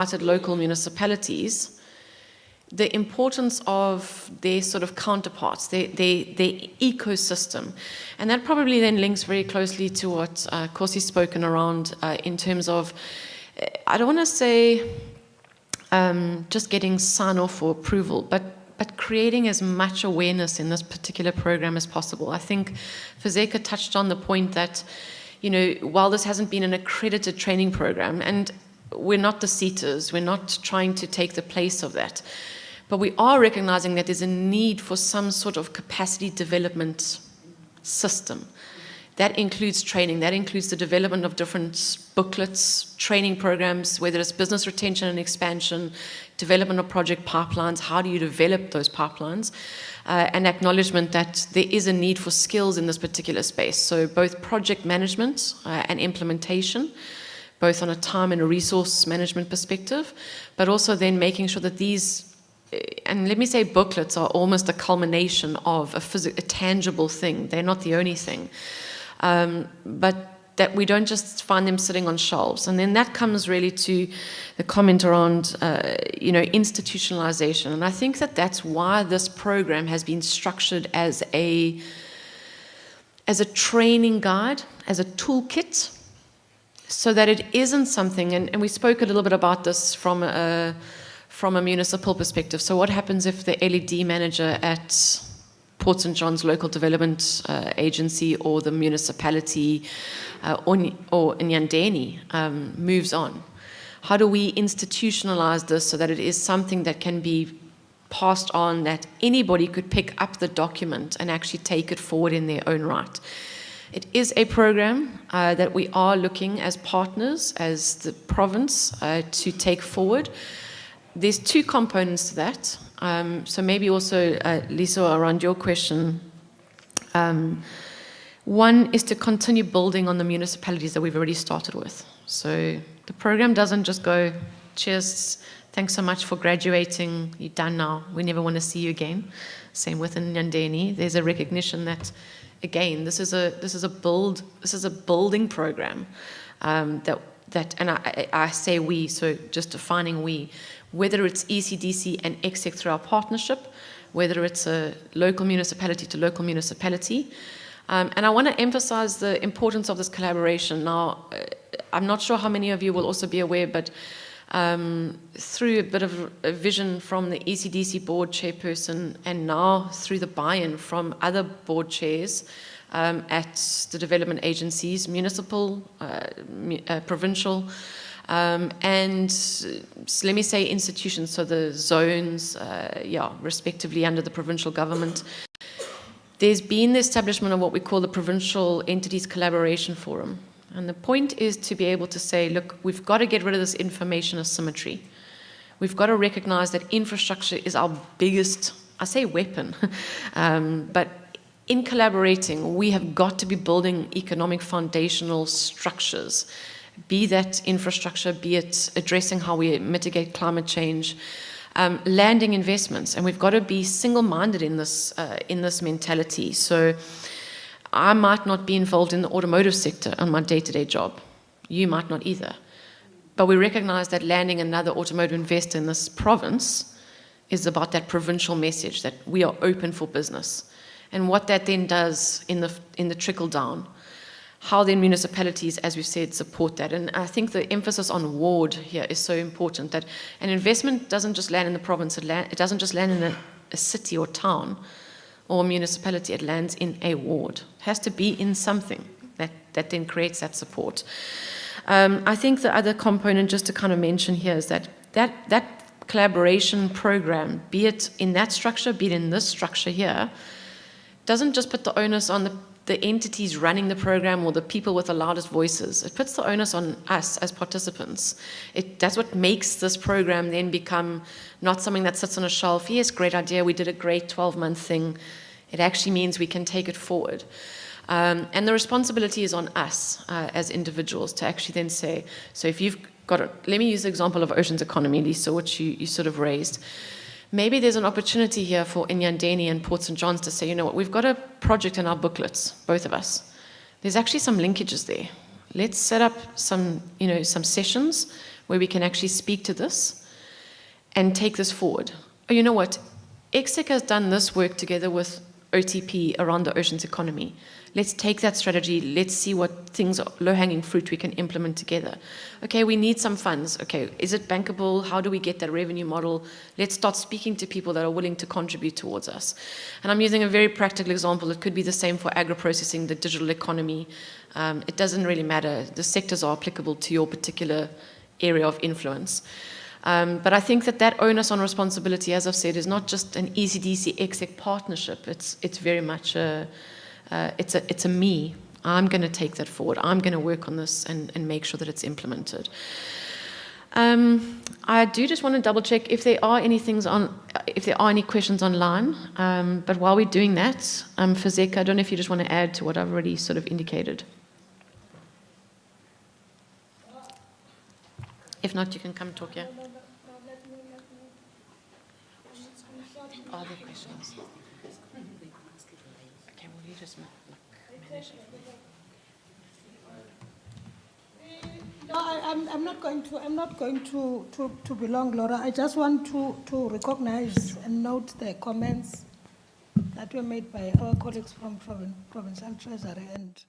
at local municipalities, the importance of their sort of counterparts, their ecosystem. And that probably then links very closely to what Kosi's spoken around in terms of, I don't want to say just getting sign-off or approval, but creating as much awareness in this particular program as possible. I think Fezeka touched on the point that, while this hasn't been an accredited training program, and we're not the seaters, we're not trying to take the place of that, but we are recognizing that there's a need for some sort of capacity development system. That includes training, that includes the development of different booklets, training programs, whether it's business retention and expansion, development of project pipelines, how do you develop those pipelines, and acknowledgement that there is a need for skills in this particular space. So both project management and implementation, both on a time and a resource management perspective, but also then making sure that these, and let me say booklets are almost a culmination of a tangible thing. They're not the only thing. But that we don't just find them sitting on shelves. And then that comes really to the comment around, institutionalization. And I think that that's why this program has been structured as a training guide, as a toolkit, so that it isn't something, and we spoke a little bit about this from a municipal perspective. So what happens if the LED manager at Port St. John's Local Development Agency or the municipality or Nyandeni moves on? How do we institutionalize this so that it is something that can be passed on, that anybody could pick up the document and actually take it forward in their own right? It is a program that we are looking as partners, as the province, to take forward. There's two components to that. So maybe also, Lisa, around your question. One is to continue building on the municipalities that we've already started with. So the program doesn't just go, cheers, thanks so much for graduating, you're done now, we never want to see you again. Same with Nyandeni. There's a recognition that, again, this is a building program that, and I say we, so just defining we, whether it's ECDC and ECSECC through our partnership, whether it's a local municipality to local municipality. And I want to emphasize the importance of this collaboration. Now, I'm not sure how many of you will also be aware, but through a bit of a vision from the ECDC board chairperson and now through the buy-in from other board chairs at the development agencies, municipal, provincial, and let me say institutions, so the zones, respectively under the provincial government. There's been the establishment of what we call the Provincial Entities Collaboration Forum. And the point is to be able to say, look, we've got to get rid of this information asymmetry. We've got to recognize that infrastructure is our biggest, I say weapon, but in collaborating, we have got to be building economic foundational structures, be that infrastructure, be it addressing how we mitigate climate change, landing investments, and we've got to be single-minded in this mentality. So I might not be involved in the automotive sector on my day-to-day job. You might not either. But we recognize that landing another automotive investor in this province is about that provincial message that we are open for business. And what that then does in the trickle down, how then municipalities, as we've said, support that. And I think the emphasis on ward here is so important, that an investment doesn't just land in the province, it doesn't just land in a city or town or municipality, it lands in a ward. It has to be in something that then creates that support. I think the other component, just to kind of mention here, is that collaboration program, be it in that structure, be it in this structure here, doesn't just put the onus on the entities running the program or the people with the loudest voices. It puts the onus on us as participants. That's what makes this program then become not something that sits on a shelf. Yes, great idea, we did a great 12-month thing. It actually means we can take it forward. And the responsibility is on us as individuals to actually then say, so if you've got let me use the example of Ocean's Economy, Lisa, which you sort of raised. Maybe there's an opportunity here for Nyandeni and Port St. John's to say, you know what, we've got a project in our booklets, both of us. There's actually some linkages there. Let's set up some sessions where we can actually speak to this and take this forward. Oh, you know what? ECSECC has done this work together with OTP around the oceans economy. Let's take that strategy. Let's see what things are low-hanging fruit we can implement together. Okay, we need some funds. Okay, is it bankable? How do we get that revenue model? Let's start speaking to people that are willing to contribute towards us. And I'm using a very practical example. It could be the same for agro-processing, the digital economy. It doesn't really matter. The sectors are applicable to your particular area of influence. But I think that onus on responsibility, as I've said, is not just an ECDC ECSECC partnership. It's very much it's a me. I'm going to take that forward. I'm going to work on this and make sure that it's implemented. I do just want to double check if there are any questions online. But while we're doing that, Fazeka, I don't know if you just want to add to what I've already sort of indicated. If not, you can come talk here. Are there questions? Okay, will you just manage it? No, I'm not going to be long, Laura. I just want to recognize and note the comments that were made by our colleagues from Provincial Treasury and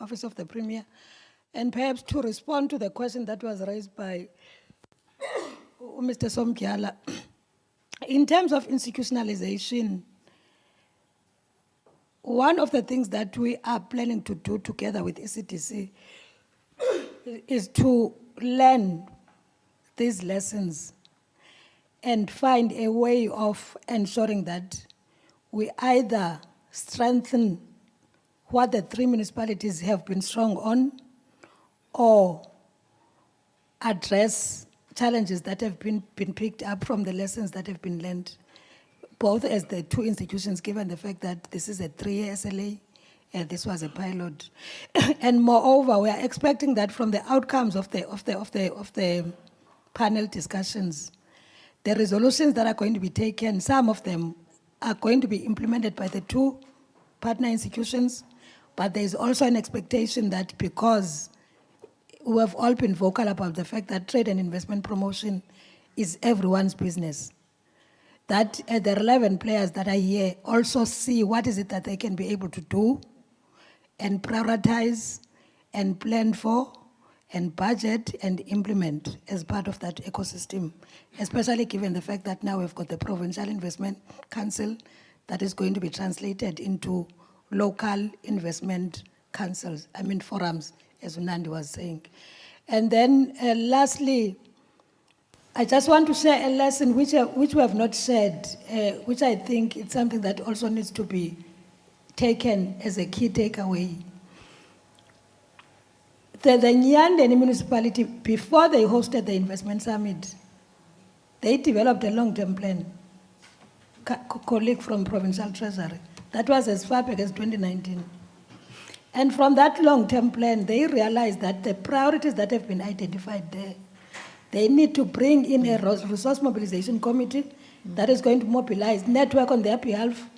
Office of the Premier, and perhaps to respond to the question that was raised by Mr. Somkyala. In terms of institutionalization, one of the things that we are planning to do together with ECDC is to learn these lessons and find a way of ensuring that we either strengthen what the 3 municipalities have been strong on or address challenges that have been picked up from the lessons that have been learned, both as the 2 institutions, given the fact that this is a 3-year SLA, and this was a pilot. And moreover, we are expecting that from the outcomes of the panel discussions, the resolutions that are going to be taken, some of them are going to be implemented by the 2 partner institutions, but there is also an expectation that because we have all been vocal about the fact that trade and investment promotion is everyone's business, that the relevant players that are here also see what is it that they can be able to do and prioritize and plan for and budget and implement as part of that ecosystem, especially given the fact that now we've got the Provincial Investment Council that is going to be translated into local investment councils, forums, as Unandi was saying. And then lastly, I just want to share a lesson which we have not shared, which I think it's something that also needs to be taken as a key takeaway. The Nyandeni municipality, before they hosted the investment summit, they developed a long-term plan. Colleague from Provincial Treasury, that was as far back as 2019. And from that long-term plan, they realized that the priorities that have been identified there, they need to bring in a resource mobilization committee that is going to mobilize, network on their behalf,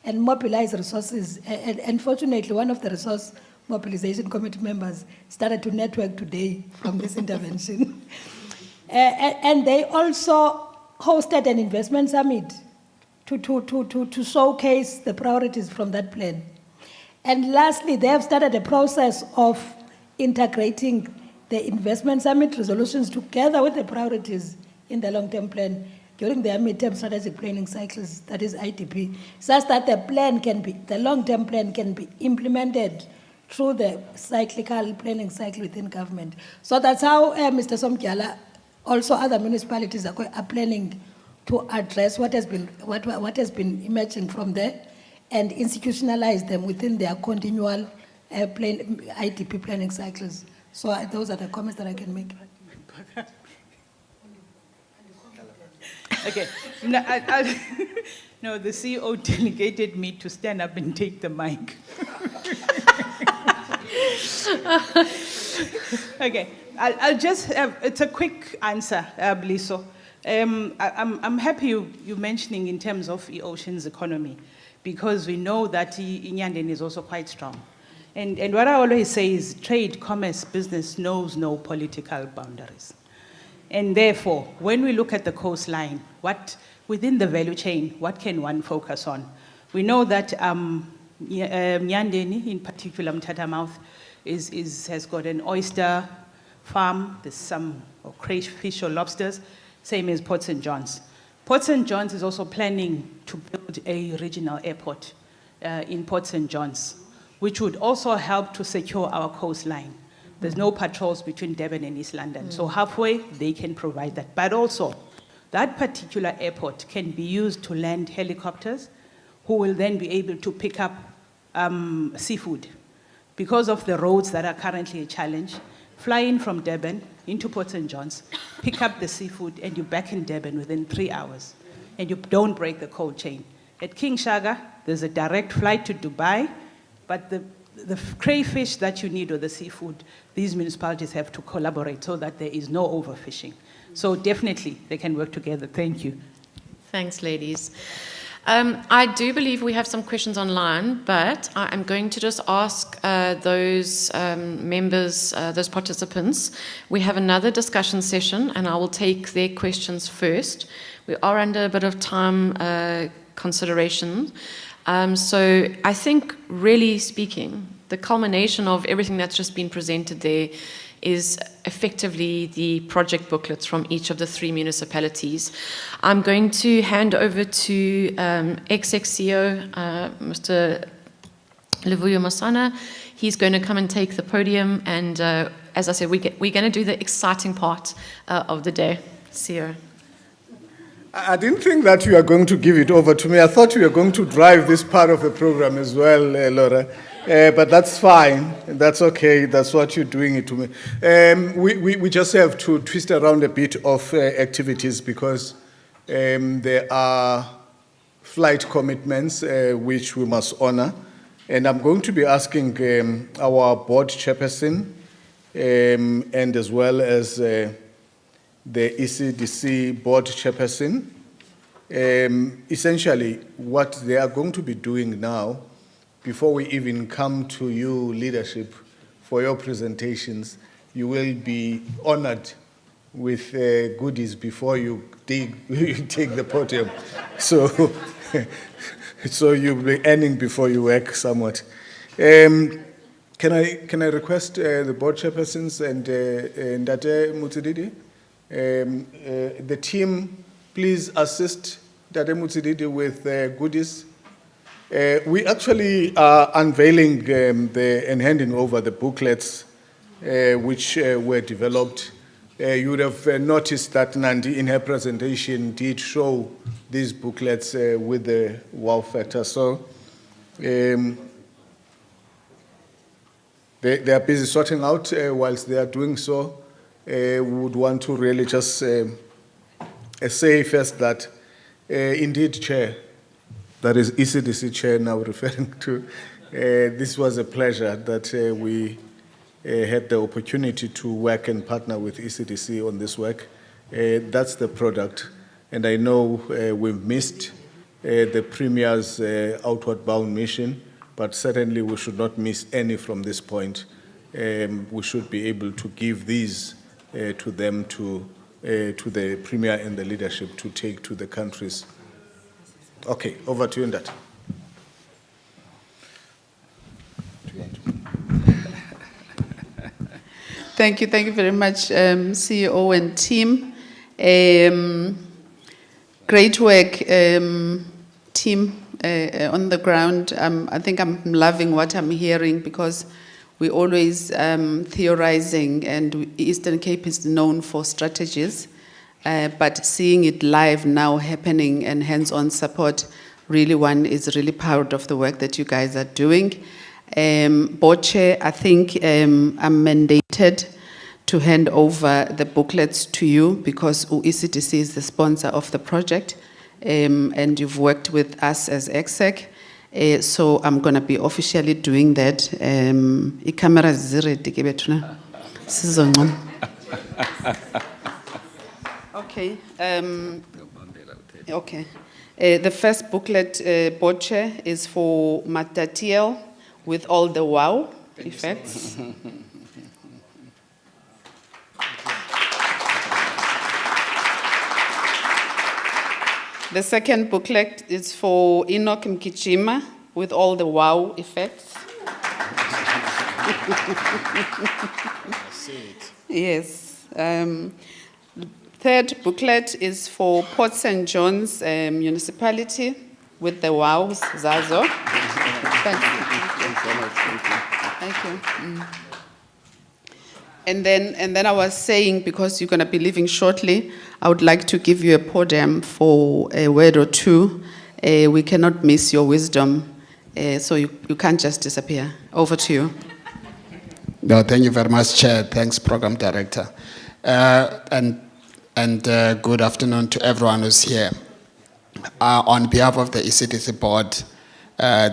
and mobilize resources. And unfortunately, one of the resource mobilization committee members started to network today from this intervention. And they also hosted an investment summit to showcase the priorities from that plan. And lastly, they have started a process of integrating the investment summit resolutions together with the priorities in the long-term plan during their midterm strategic planning cycles, that is IDP, such that the long-term plan can be implemented through the cyclical planning cycle within government. So that's how Mr. Somkyala, also other municipalities are planning to address what has been emerging from there and institutionalize them within their continual IDP planning cycles. So those are the comments that I can make. Okay. No, the CEO delegated me to stand up and take the mic. Okay, I'll just it's a quick answer, Bliso. I'm happy you mentioning in terms of the oceans economy, because we know that Nyandeni is also quite strong. And what I always say is trade, commerce, business knows no political boundaries. And therefore, when we look at the coastline, within the value chain, what can one focus on? We know that Nyandeni, in particular Mtatamouth, has got an oyster farm. There's some crayfish or lobsters, same as Port St. John's. Port St. John's is also planning to build a regional airport in Port St. John's, which would also help to secure our coastline. There's no patrols between Durban and East London. So halfway, they can provide that. But also, that particular airport can be used to land helicopters who will then be able to pick up seafood. Because of the roads that are currently a challenge, fly in from Durban into Port St. John's, pick up the seafood, and you're back in Durban within 3 hours. And you don't break the cold chain. At King Shaka, there's a direct flight to Dubai, but the crayfish that you need or the seafood, these municipalities have to collaborate so that there is no overfishing. So definitely they can work together. Thank you. Thanks, ladies. I do believe we have some questions online, but I'm going to just ask those members, those participants. We have another discussion session, and I will take their questions first. We are under a bit of time consideration. So I think, really speaking, the culmination of everything that's just been presented there is effectively the project booklets from each of the 3 municipalities. I'm going to hand over to ECSECC CEO, Mr. Livuyo Masana. He's going to come and take the podium, and as I said, we're going to do the exciting part of the day. CEO. I didn't think that you are going to give it over to me. I thought you were going to drive this part of the program as well, Laura. But that's fine. That's okay. That's what you're doing it to me. We just have to twist around a bit of activities because there are flight commitments which we must honor. And I'm going to be asking our board chairperson and as well as the ECDC board chairperson, essentially what they are going to be doing now, before we even come to you, leadership, for your presentations, you will be honored with goodies before you take the podium. So, so you'll be earning before you work somewhat. Can I request the board chairpersons and Ndate Mutsididi? The team, please assist Ndate Mutsididi with goodies. We actually are unveiling and handing over the booklets which were developed. You would have noticed that Nandi in her presentation did show these booklets with the wow factor. So they are busy sorting out whilst they are doing so. We would want to really just say first that indeed, Chair, that is ECDC Chair now referring to, this was a pleasure that we had the opportunity to work and partner with ECDC on this work. That's the product. And I know we've missed the Premier's outward bound mission, but certainly we should not miss any from this point. We should be able to give these to them, to the Premier and the leadership to take to the countries. Okay, over to you, Ndate. Thank you very much, CEO and team. Great work, team on the ground. I think I'm loving what I'm hearing because we're always theorizing, and Eastern Cape is known for strategies, but seeing it live now happening and hands-on support, really one is really proud of the work that you guys are doing. Board Chair, I think I'm mandated to hand over the booklets to you because ECDC is the sponsor of the project, and you've worked with us as ECSECC. So I'm going to be officially doing that. Okay. Okay. The first booklet, Board Chair, is for Matatiel with all the wow effects. The second booklet is for Enoch Mkichima with all the wow effects. Yes. Third booklet is for Port St. John's Municipality with the wows, Zazo. Thank you. And then I was saying, because you're going to be leaving shortly, I would like to give you a podium for a word or two. We cannot miss your wisdom, so you can't just disappear. Over to you. No, thank you very much, Chair. Thanks, Program Director. And good afternoon to everyone who's here. On behalf of the ECDC board,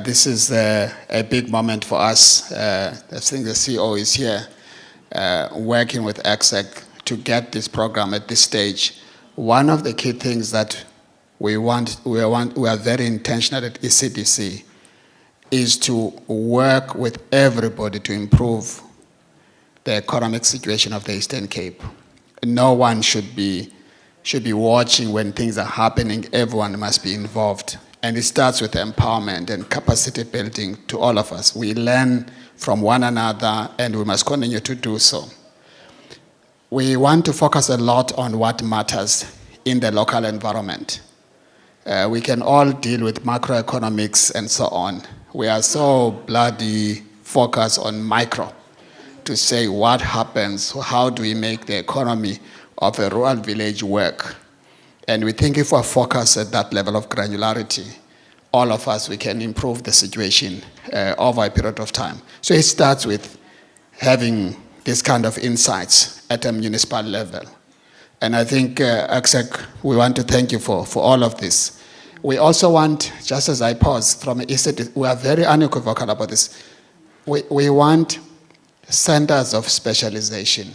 this is a big moment for us. I think the CEO is here, working with ECSECC to get this program at this stage. One of the key things that we are very intentional at ECDC is to work with everybody to improve the economic situation of the Eastern Cape. No one should be watching when things are happening. Everyone must be involved. And it starts with empowerment and capacity building to all of us. We learn from one another, and we must continue to do so. We want to focus a lot on what matters in the local environment. We can all deal with macroeconomics and so on. We are so bloody focused on micro to say what happens, how do we make the economy of a rural village work. And we think if we focus at that level of granularity, all of us, we can improve the situation over a period of time. So it starts with having this kind of insights at a municipal level. And I think, ECSECC, we want to thank you for all of this. We also want, just as I pause from ECD, we are very unequivocal about this. We want centers of specialization.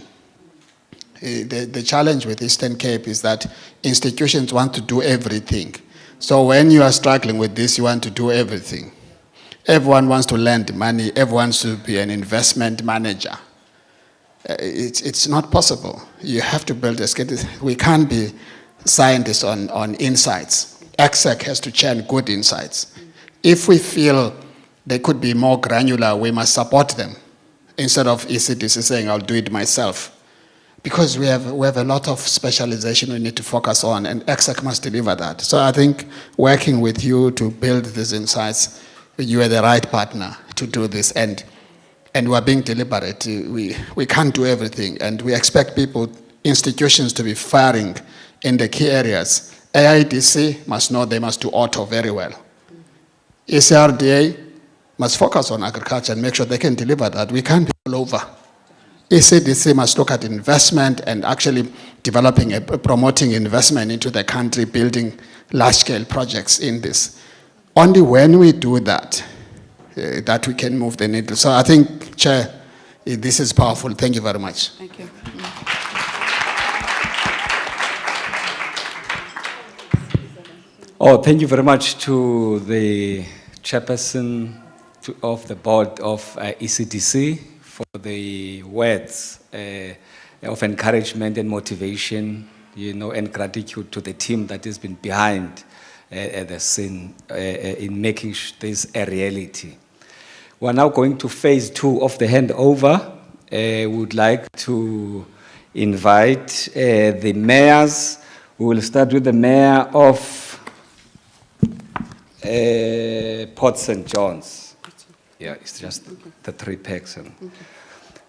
The challenge with Eastern Cape is that institutions want to do everything. So when you are struggling with this, you want to do everything. Everyone wants to lend money. Everyone should be an investment manager. It's not possible. You have to build a skill. We can't be scientists on insights. ECSECC has to churn good insights. If we feel they could be more granular, we must support them instead of ECDC saying, I'll do it myself. Because we have a lot of specialization we need to focus on, and ECSECC must deliver that. So I think working with you to build these insights, you are the right partner to do this. And we are being deliberate. We can't do everything, and we expect institutions to be firing in the key areas. AIDC must know they must do auto very well. ECRDA must focus on agriculture and make sure they can deliver that. We can't be all over. ECDC must look at investment and actually promoting investment into the country, building large-scale projects in this. Only when we do that, that we can move the needle. So I think, Chair, this is powerful. Thank you very much. Thank you. Oh, thank you very much to the chairperson of the board of ECDC for the words of encouragement and motivation, and gratitude to the team that has been behind the scene in making this a reality. We're now going to phase 2 of the handover. We would like to invite the mayors. We will start with the mayor of Port St. John's. Yeah, it's just the 3-person.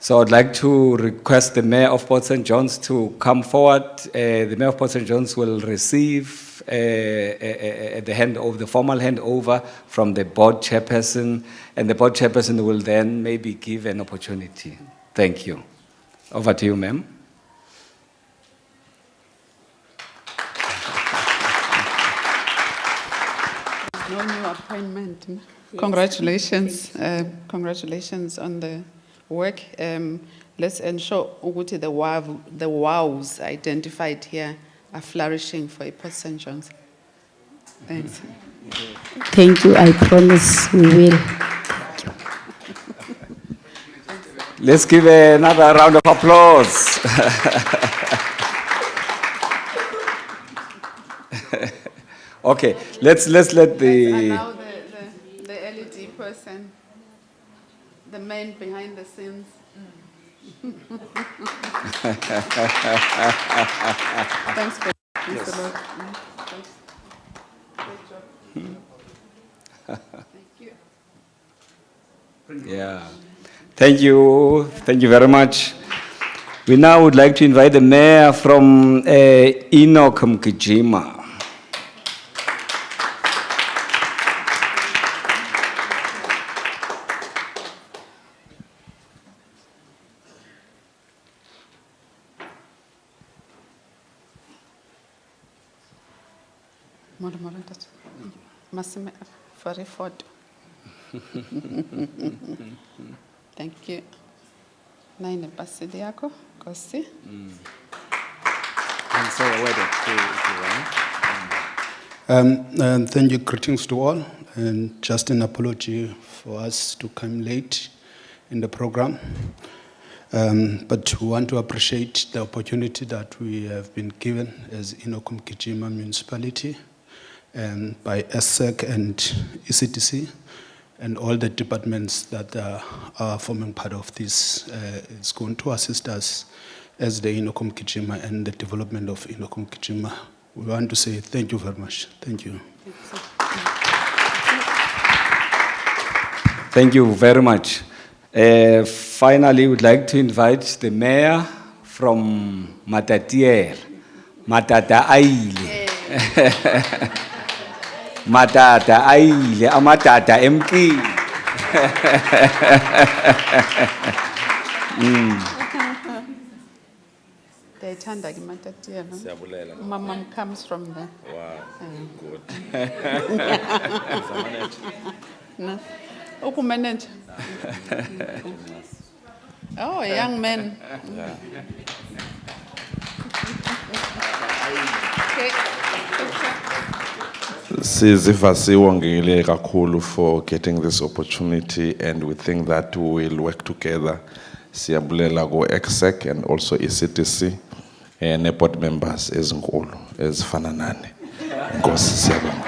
So I'd like to request the mayor of Port St. John's to come forward. The mayor of Port St. John's will receive the formal handover from the board chairperson, and the board chairperson will then maybe give an opportunity. Thank you. Over to you, ma'am. No new appointment. Congratulations. Congratulations on the work. Let's ensure the wows identified here are flourishing for Port St. John's. Thanks. Thank you. I promise we will. Let's give another round of applause. Okay, let's let the. Allow the LED person, the man behind the scenes. Thanks, Mr. Lord. Thanks. Great job. Thank you. Yeah. Thank you very much. We now would like to invite the mayor from Enoch Mkijima. For a photo. Thank you. Naine pasidi yako, Kosi. And so a wedding And thank you, greetings to all, and just an apology for us to come late in the program. But we want to appreciate the opportunity that we have been given as Enoch Mkijima Municipality by ECSECC and ECTC and all the departments that are forming part of this. It's going to assist us as the Enoch Mkijima and the development of Enoch Mkijima. We want to say thank you very much. Thank you. Thank you very much. Finally, we'd like to invite the mayor from Matatiele, Matata Aile. Matata Aile, Amatata MP. Ndiyayithanda ke Matatiele. My mom comes from there. Wow, good. No. Manage. Oh, a young man. Okay. Siziva siwongile kakhulu for getting this opportunity, and we think that we will work together. Siyabulela go ECSECC and also ECTC and board members ezinkulu ezifana nani. Nkosi siyabonga.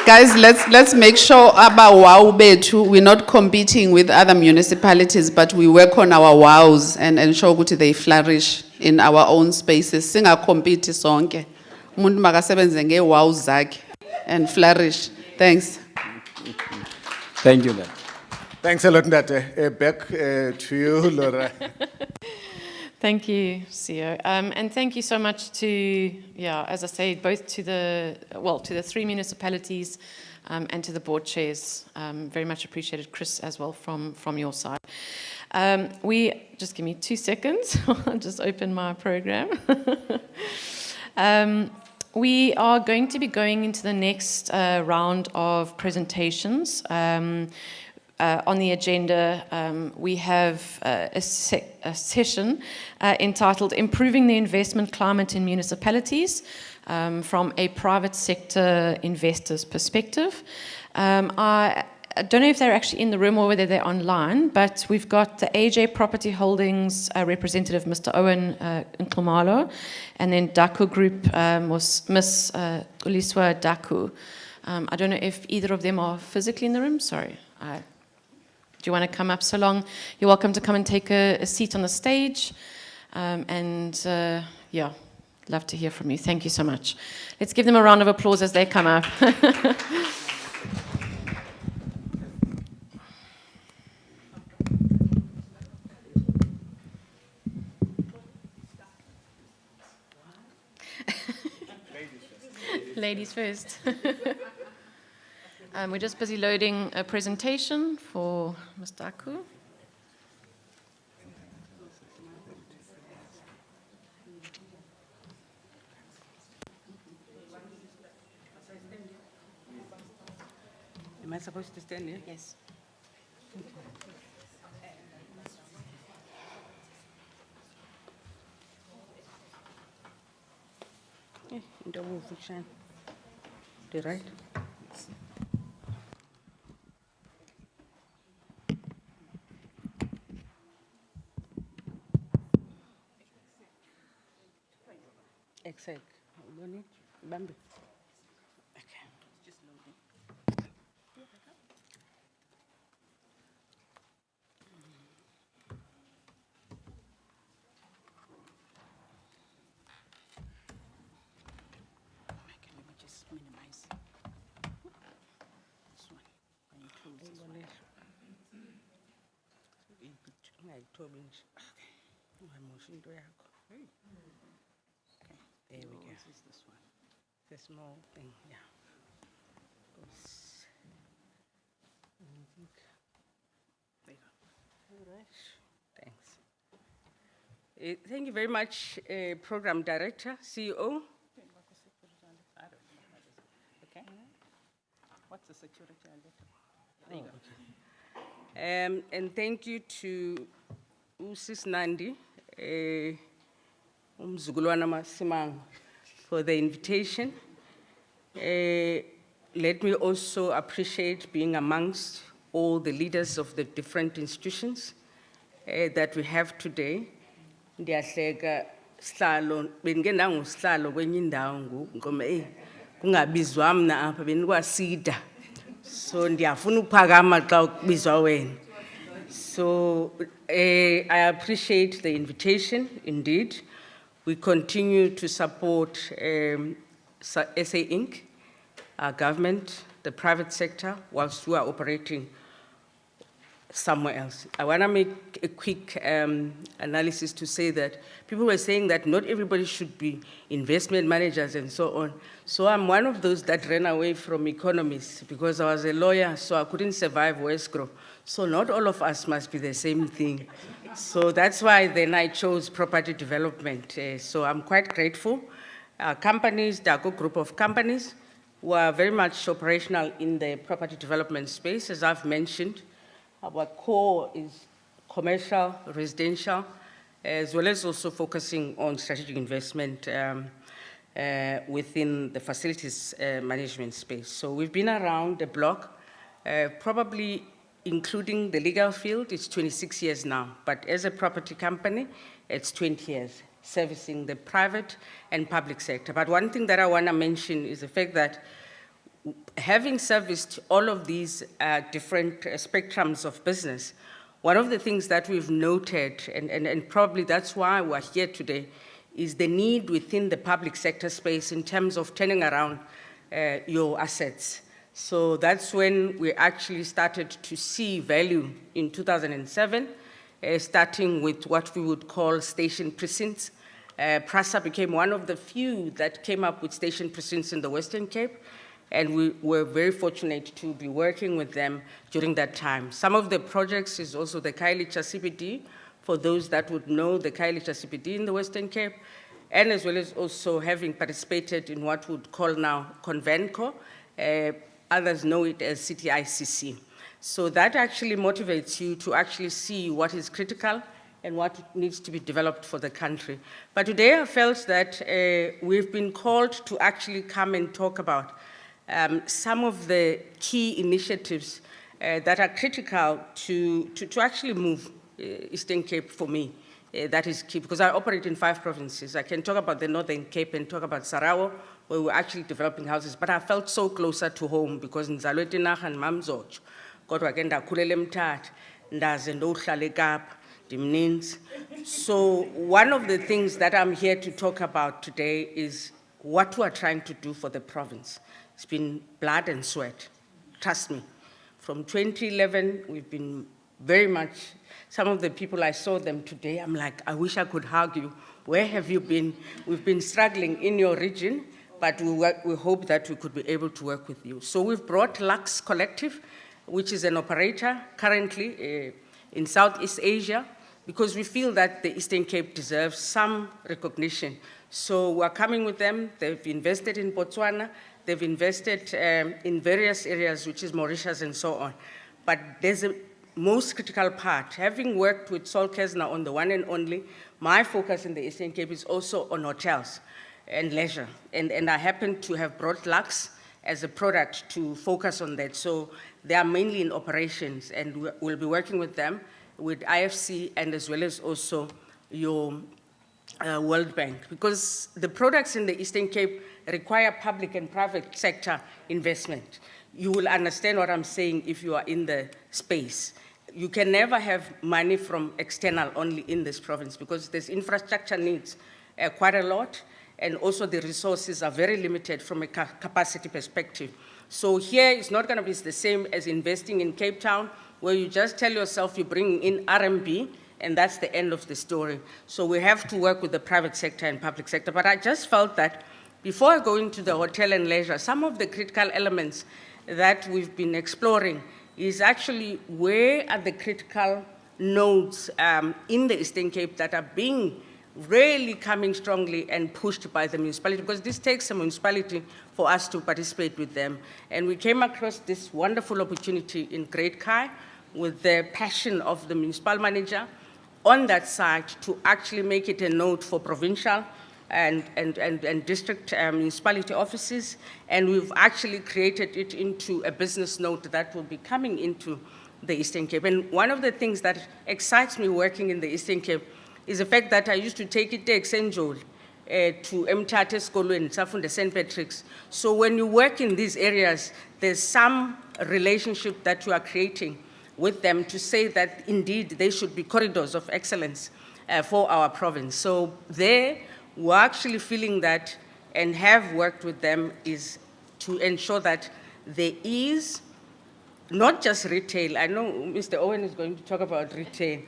Guys, let's make sure about wow betu. We're not competing with other municipalities, but we work on our wows and ensure that they flourish in our own spaces. Singa compete sonke. Umuntu makasebenze ngewow zakhe and flourish. Thanks. Thank you, then. Thanks a lot, Ndate. Back to you, Laura. Thank you, CEO. And thank you so much to, as I say, both to the 3 municipalities and to the board chairs. Very much appreciated, Chris, as well, from your side. Just give me 2 seconds. I'll just open my program. We are going to be going into the next round of presentations. On the agenda, we have a session entitled Improving the Investment Climate in Municipalities from a Private Sector Investor's Perspective. I don't know if they're actually in the room or whether they're online, but we've got the AJ Property Holdings representative, Mr. Owen Nkumalo, and then Daku Group was Miss Uliswa Daku. I don't know if either of them are physically in the room. Sorry. Do you want to come up so long? You're welcome to come and take a seat on the stage. Love to hear from you. Thank you so much. Let's give them a round of applause as they come up. Ladies first. We're just busy loading a presentation for Mr. Aku. Am I supposed to stand here? Yes. Double fiction. The right? ECSECC. Bambi. Okay. Just loading. Okay, let me just minimize this one. And close this one. Okay, there we go. This is this one. The small thing, yeah. Oops. There you go. All right. Thanks. Thank you very much, Program Director, CEO. Okay. What's the security letter? There you go. And thank you to Usis Nandi, Umzugulwana Masimang, for the invitation. Let me also appreciate being amongst all the leaders of the different institutions that we have today. Ndiyahleka sihlalo bengenangu sihlalo kwenye indawo ngoma kungabizwa mina apha benikwasida. So ndiyafuna ukuphakama xa kubizwa wena. So I appreciate the invitation indeed. We continue to support SA Inc., our government, the private sector, whilst we are operating somewhere else. I want to make a quick analysis to say that people were saying that not everybody should be investment managers and so on. So I'm one of those that ran away from economists because I was a lawyer, so I couldn't survive Westgrove. So not all of us must be the same thing. So that's why then I chose property development. So I'm quite grateful. Companies, the AGO group of companies, were very much operational in the property development space, as I've mentioned. Our core is commercial, residential, as well as also focusing on strategic investment within the facilities management space. So we've been around the block, probably including the legal field, it's 26 years now. But as a property company, it's 20 years, servicing the private and public sector. But one thing that I want to mention is the fact that having serviced all of these different spectrums of business, one of the things that we've noted, and probably that's why we're here today, is the need within the public sector space in terms of turning around your assets. So that's when we actually started to see value in 2007, starting with what we would call station precincts. PRASA became one of the few that came up with station precincts in the Western Cape, and we were very fortunate to be working with them during that time. Some of the projects is also the Kailicha CBD, for those that would know the Kailicha CBD in the Western Cape, and as well as also having participated in what we would call now Convenco, others know it as CTICC. So that actually motivates you to actually see what is critical and what needs to be developed for the country. But today I felt that we've been called to actually come and talk about some of the key initiatives that are critical to actually move Eastern Cape for me. That is key, because I operate in 5 provinces. I can talk about the Northern Cape and talk about Sarawa, where we're actually developing houses, but I felt so closer to home because Nzalwe Tinarha and Mamzoch, kodwa ke ndakhulele eMthatha, ndaze ndohlala eKapa, ndimninzi. So one of the things that I'm here to talk about today is what we're trying to do for the province. It's been blood and sweat, trust me. From 2011, we've been very much, some of the people I saw them today, I'm like, I wish I could hug you. Where have you been? We've been struggling in your region, but we hope that we could be able to work with you. So we've brought Lux Collective, which is an operator currently in Southeast Asia, because we feel that the Eastern Cape deserves some recognition. So we're coming with them. They've invested in Botswana. They've invested in various areas, which is Mauritius and so on. But there's a most critical part. Having worked with Sol Kesner on the one and only, my focus in the Eastern Cape is also on hotels and leisure. And I happen to have brought Lux as a product to focus on that. So they are mainly in operations, and we'll be working with them, with IFC, and as well as also your World Bank, because the products in the Eastern Cape require public and private sector investment. You will understand what I'm saying if you are in the space. You can never have money from external only in this province, because there's infrastructure needs quite a lot, and also the resources are very limited from a capacity perspective. So here it's not going to be the same as investing in Cape Town, where you just tell yourself you're bringing in RMB, and that's the end of the story. So we have to work with the private sector and public sector. But I just felt that before I go into the hotel and leisure, some of the critical elements that we've been exploring is actually where are the critical nodes in the Eastern Cape that are being really coming strongly and pushed by the municipality, because this takes a municipality for us to participate with them. And we came across this wonderful opportunity in Great Kai with the passion of the municipal manager on that side to actually make it a node for provincial and district municipality offices. And we've actually created it into a business node that will be coming into the Eastern Cape. And one of the things that excites me working in the Eastern Cape is the fact that I used to take it to Exenjol, to Mtate Skolweni, Safunde St. Patrick's. So when you work in these areas, there's some relationship that you are creating with them to say that indeed they should be corridors of excellence for our province. So there, we're actually feeling that, and have worked with them, is to ensure that there is not just retail. I know Mr. Owen is going to talk about retail.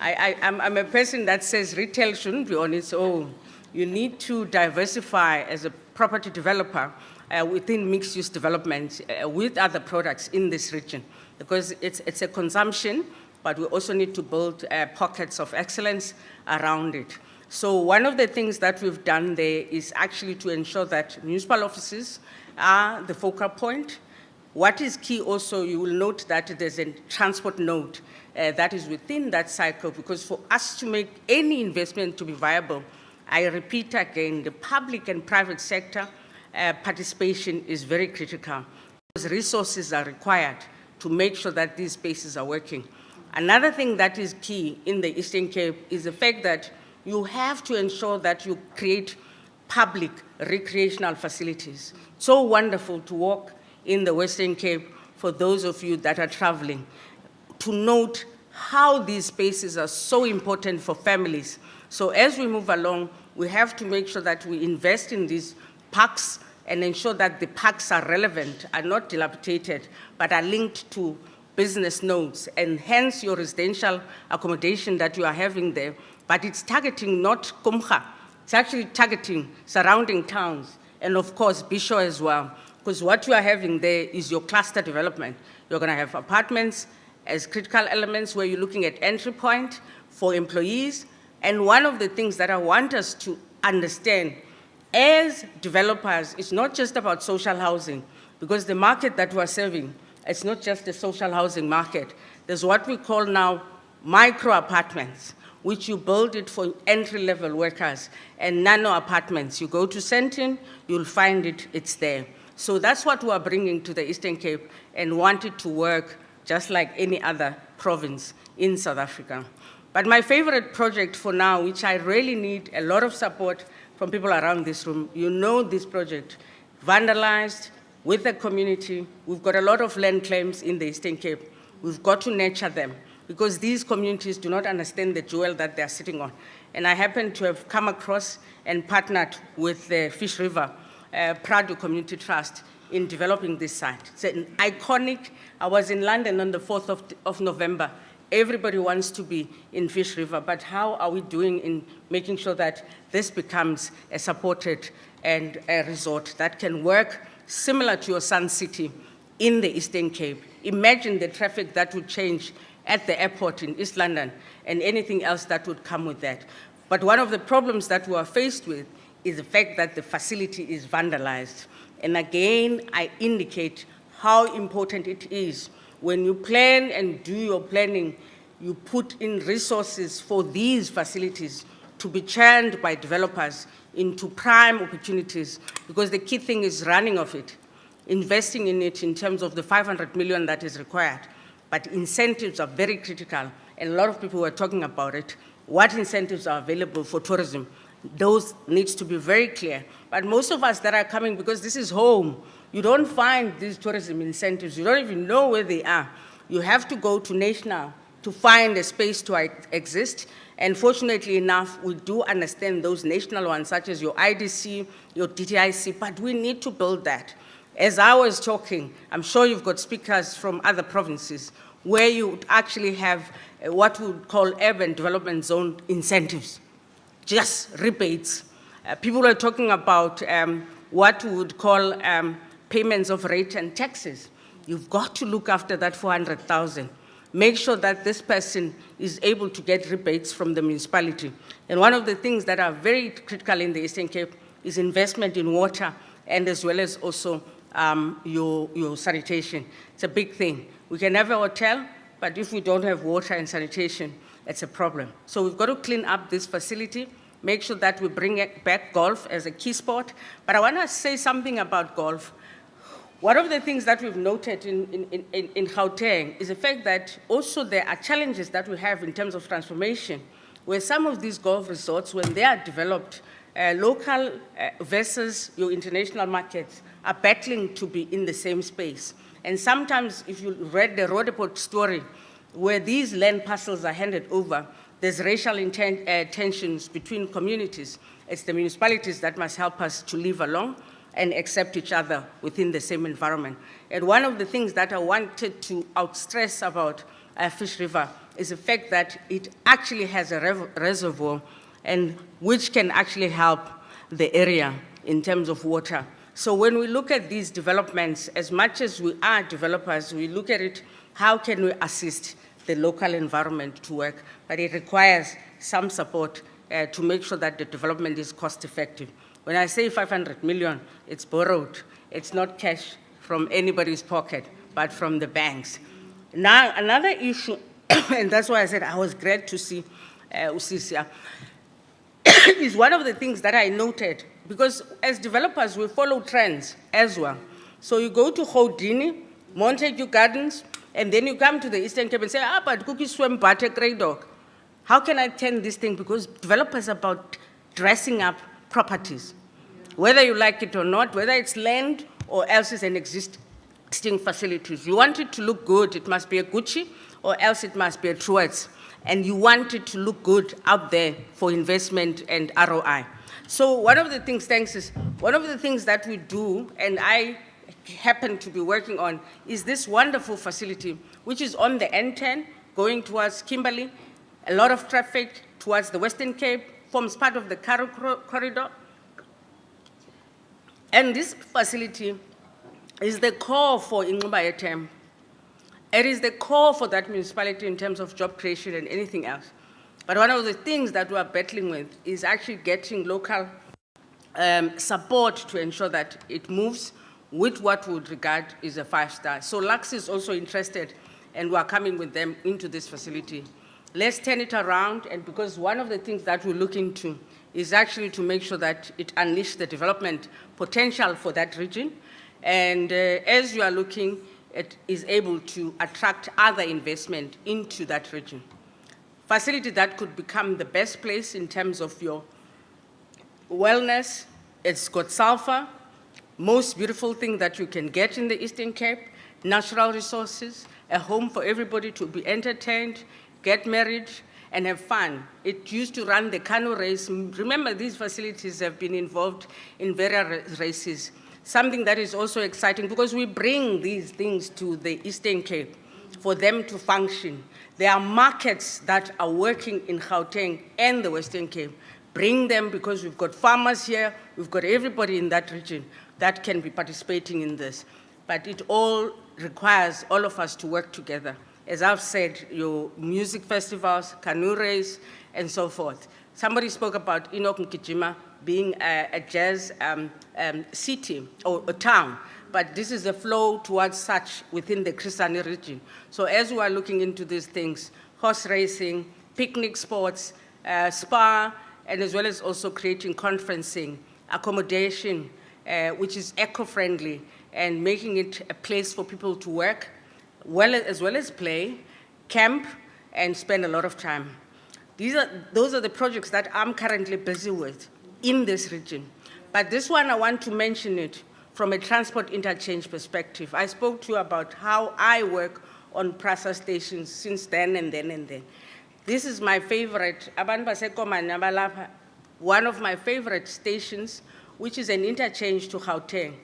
I'm a person that says retail shouldn't be on its own. You need to diversify as a property developer within mixed-use development with other products in this region, because it's a consumption, but we also need to build pockets of excellence around it. So one of the things that we've done there is actually to ensure that municipal offices are the focal point. What is key also, you will note that there's a transport node that is within that cycle, because for us to make any investment to be viable, I repeat again, the public and private sector participation is very critical, because resources are required to make sure that these spaces are working. Another thing that is key in the Eastern Cape is the fact that you have to ensure that you create public recreational facilities. So wonderful to walk in the Western Cape for those of you that are traveling, to note how these spaces are so important for families. So as we move along, we have to make sure that we invest in these parks and ensure that the parks are relevant, are not dilapidated, but are linked to business nodes, and hence your residential accommodation that you are having there. But it's targeting not Kumcha, it's actually targeting surrounding towns, and of course, Bisho as well, because what you are having there is your cluster development. You're going to have apartments as critical elements where you're looking at entry point for employees. And one of the things that I want us to understand as developers, it's not just about social housing, because the market that we're serving, it's not just the social housing market. There's what we call now micro apartments, which you build it for entry-level workers, and nano apartments. You go to Sentin, you'll find it, it's there. So that's what we are bringing to the Eastern Cape, and want it to work just like any other province in South Africa. But my favorite project for now, which I really need a lot of support from people around this room, you know this project, vandalized with the community. We've got a lot of land claims in the Eastern Cape. We've got to nurture them, because these communities do not understand the jewel that they're sitting on. And I happen to have come across and partnered with the Fish River Prado Community Trust in developing this site. It's an iconic, I was in London on the 4th of November. Everybody wants to be in Fish River, but how are we doing in making sure that this becomes a supported and a resort that can work similar to your Sun City in the Eastern Cape? Imagine the traffic that would change at the airport in East London and anything else that would come with that. But one of the problems that we are faced with is the fact that the facility is vandalized. And again, I indicate how important it is when you plan and do your planning, you put in resources for these facilities to be churned by developers into prime opportunities, because the key thing is running of it, investing in it in terms of the 500 million that is required. But incentives are very critical, and a lot of people were talking about it. What incentives are available for tourism? Those needs to be very clear. But most of us that are coming, because this is home, you don't find these tourism incentives. You don't even know where they are. You have to go to national to find a space to exist. And fortunately enough, we do understand those national ones, such as your IDC, your DTIC, but we need to build that. As I was talking, I'm sure you've got speakers from other provinces where you would actually have what we would call urban development zone incentives, just rebates. People are talking about what we would call payments of rate and taxes. You've got to look after that 400,000. Make sure that this person is able to get rebates from the municipality. And one of the things that are very critical in the Eastern Cape is investment in water and as well as also your sanitation. It's a big thing. We can have a hotel, but if we don't have water and sanitation, it's a problem. So we've got to clean up this facility, make sure that we bring back golf as a key sport. But I want to say something about golf. One of the things that we've noted in Gauteng is the fact that also there are challenges that we have in terms of transformation, where some of these golf resorts, when they are developed, local versus your international markets are battling to be in the same space. And sometimes, if you read the Rodeport story, where these land parcels are handed over, there's racial tensions between communities. It's the municipalities that must help us to live along and accept each other within the same environment. And one of the things that I wanted to outstress about Fish River is the fact that it actually has a reservoir and which can actually help the area in terms of water. So when we look at these developments, as much as we are developers, we look at it, how can we assist the local environment to work? But it requires some support to make sure that the development is cost effective. When I say 500 million, it's borrowed. It's not cash from anybody's pocket, but from the banks. Now, another issue, and that's why I said I was glad to see Usisia, is one of the things that I noted, because as developers, we follow trends as well. So you go to Houdini, Montague Gardens, and then you come to the Eastern Cape and say, but Cookie Swim, Butter, Grey Dog. How can I turn this thing? Because developers are about dressing up properties, whether you like it or not, whether it's land or else it's an existing facilities. You want it to look good, it must be a Gucci, or else it must be a Truett's. And you want it to look good out there for investment and ROI. So one of the things, one of the things that we do, and I happen to be working on, is this wonderful facility, which is on the N10, going towards Kimberley, a lot of traffic towards the Western Cape, forms part of the Karoo corridor. And this facility is the core for Inguba FM. It is the core for that municipality in terms of job creation and anything else. But one of the things that we are battling with is actually getting local support to ensure that it moves with what we would regard is a 5-star. So Lux is also interested, and we are coming with them into this facility. Let's turn it around, and because one of the things that we're looking to is actually to make sure that it unleashes the development potential for that region. And as you are looking, it is able to attract other investment into that region. Facility that could become the best place in terms of your wellness. It's got sulfur, most beautiful thing that you can get in the Eastern Cape, natural resources, a home for everybody to be entertained, get married, and have fun. It used to run the canoe race. Remember, these facilities have been involved in various races. Something that is also exciting because we bring these things to the Eastern Cape for them to function. There are markets that are working in Gauteng and the Western Cape. Bring them because we've got farmers here, we've got everybody in that region that can be participating in this. But it all requires all of us to work together. As I've said, your music festivals, canoe race, and so forth. Somebody spoke about Enoch Nkijima being a jazz city or a town, but this is a flow towards such within the Krisani region. So as we are looking into these things, horse racing, picnic sports, spa, and as well as also creating conferencing, accommodation, which is eco-friendly, and making it a place for people to work, as well as play, camp, and spend a lot of time. Those are the projects that I'm currently busy with. in this region. But this one, I want to mention it from a transport interchange perspective. I spoke to you about how I work on PRASA stations since then and then and then. This is my favorite, one of my favorite stations, which is an interchange to Gauteng.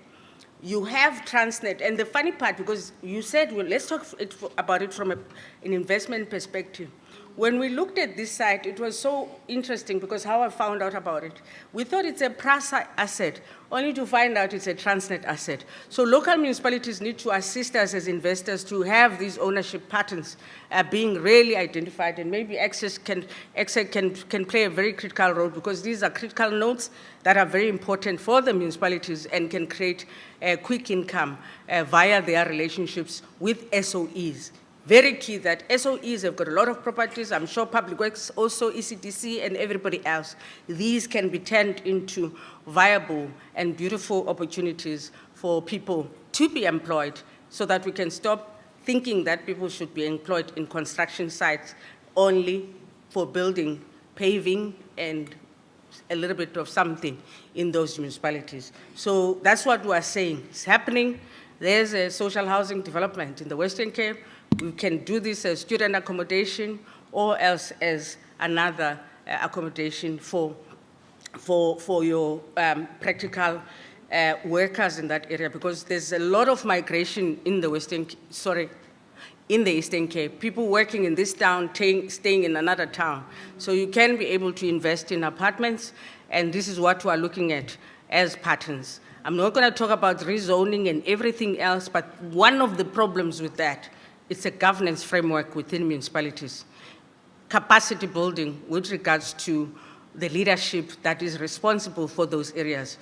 You have Transnet, and the funny part, because you said, well, let's talk about it from an investment perspective. When we looked at this site, it was so interesting because how I found out about it. We thought it's a PRASA asset, only to find out it's a Transnet asset. So local municipalities need to assist us as investors to have these ownership patterns being really identified, and maybe ECSECC can play a very critical role, because these are critical nodes that are very important for the municipalities and can create a quick income via their relationships with SOEs. Very key that SOEs have got a lot of properties. I'm sure Public Works also, ECDC and everybody else. These can be turned into viable and beautiful opportunities for people to be employed, so that we can stop thinking that people should be employed in construction sites only for building, paving, and a little bit of something in those municipalities. So that's what we are saying. It's happening. There's a social housing development in the Western Cape. We can do this as student accommodation or else as another accommodation for your practical workers in that area, because there's a lot of migration in the in the Eastern Cape. People working in this town, staying in another town. So you can be able to invest in apartments, and this is what we are looking at as patterns. I'm not going to talk about rezoning and everything else, but one of the problems with that, it's a governance framework within municipalities. Capacity building with regards to the leadership that is responsible for those areas.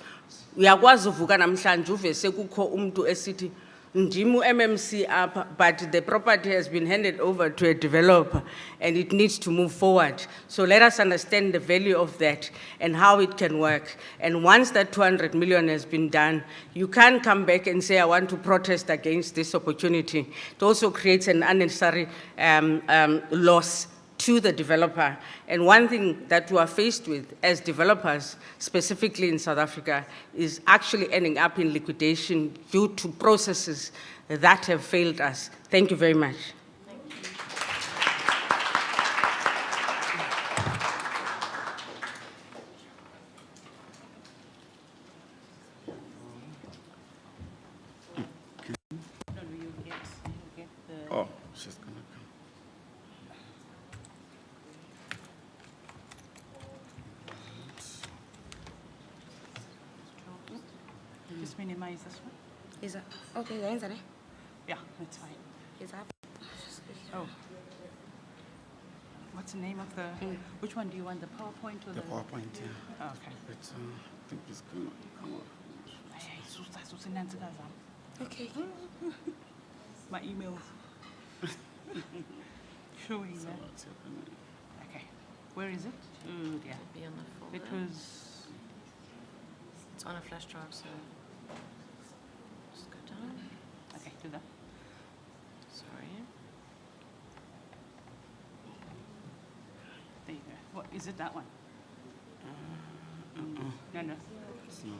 Uyakwazi uvuka namhlanje uvese kukho umuntu esithi ndimu MMC apha, but the property has been handed over to a developer and it needs to move forward. So let us understand the value of that and how it can work. And once that 200 million has been done, you can't come back and say, I want to protest against this opportunity. It also creates an unnecessary loss to the developer. And one thing that we are faced with as developers, specifically in South Africa, is actually ending up in liquidation due to processes that have failed us. Thank you very much. Oh, she's gonna come. Just minimize this one. Is that okay? That's it. Yeah, that's fine. Is that? Oh. What's the name of the, which one do you want, the PowerPoint or The PowerPoint, yeah. Oh, okay. It's, I think it's gonna come up. Okay. My emails. Showing that. Okay. Where is it? Yeah. Be on the folder. It was, It's on a flash drive, so just go down. okay, do that. Sorry. There you go. What, is it that one? No, no.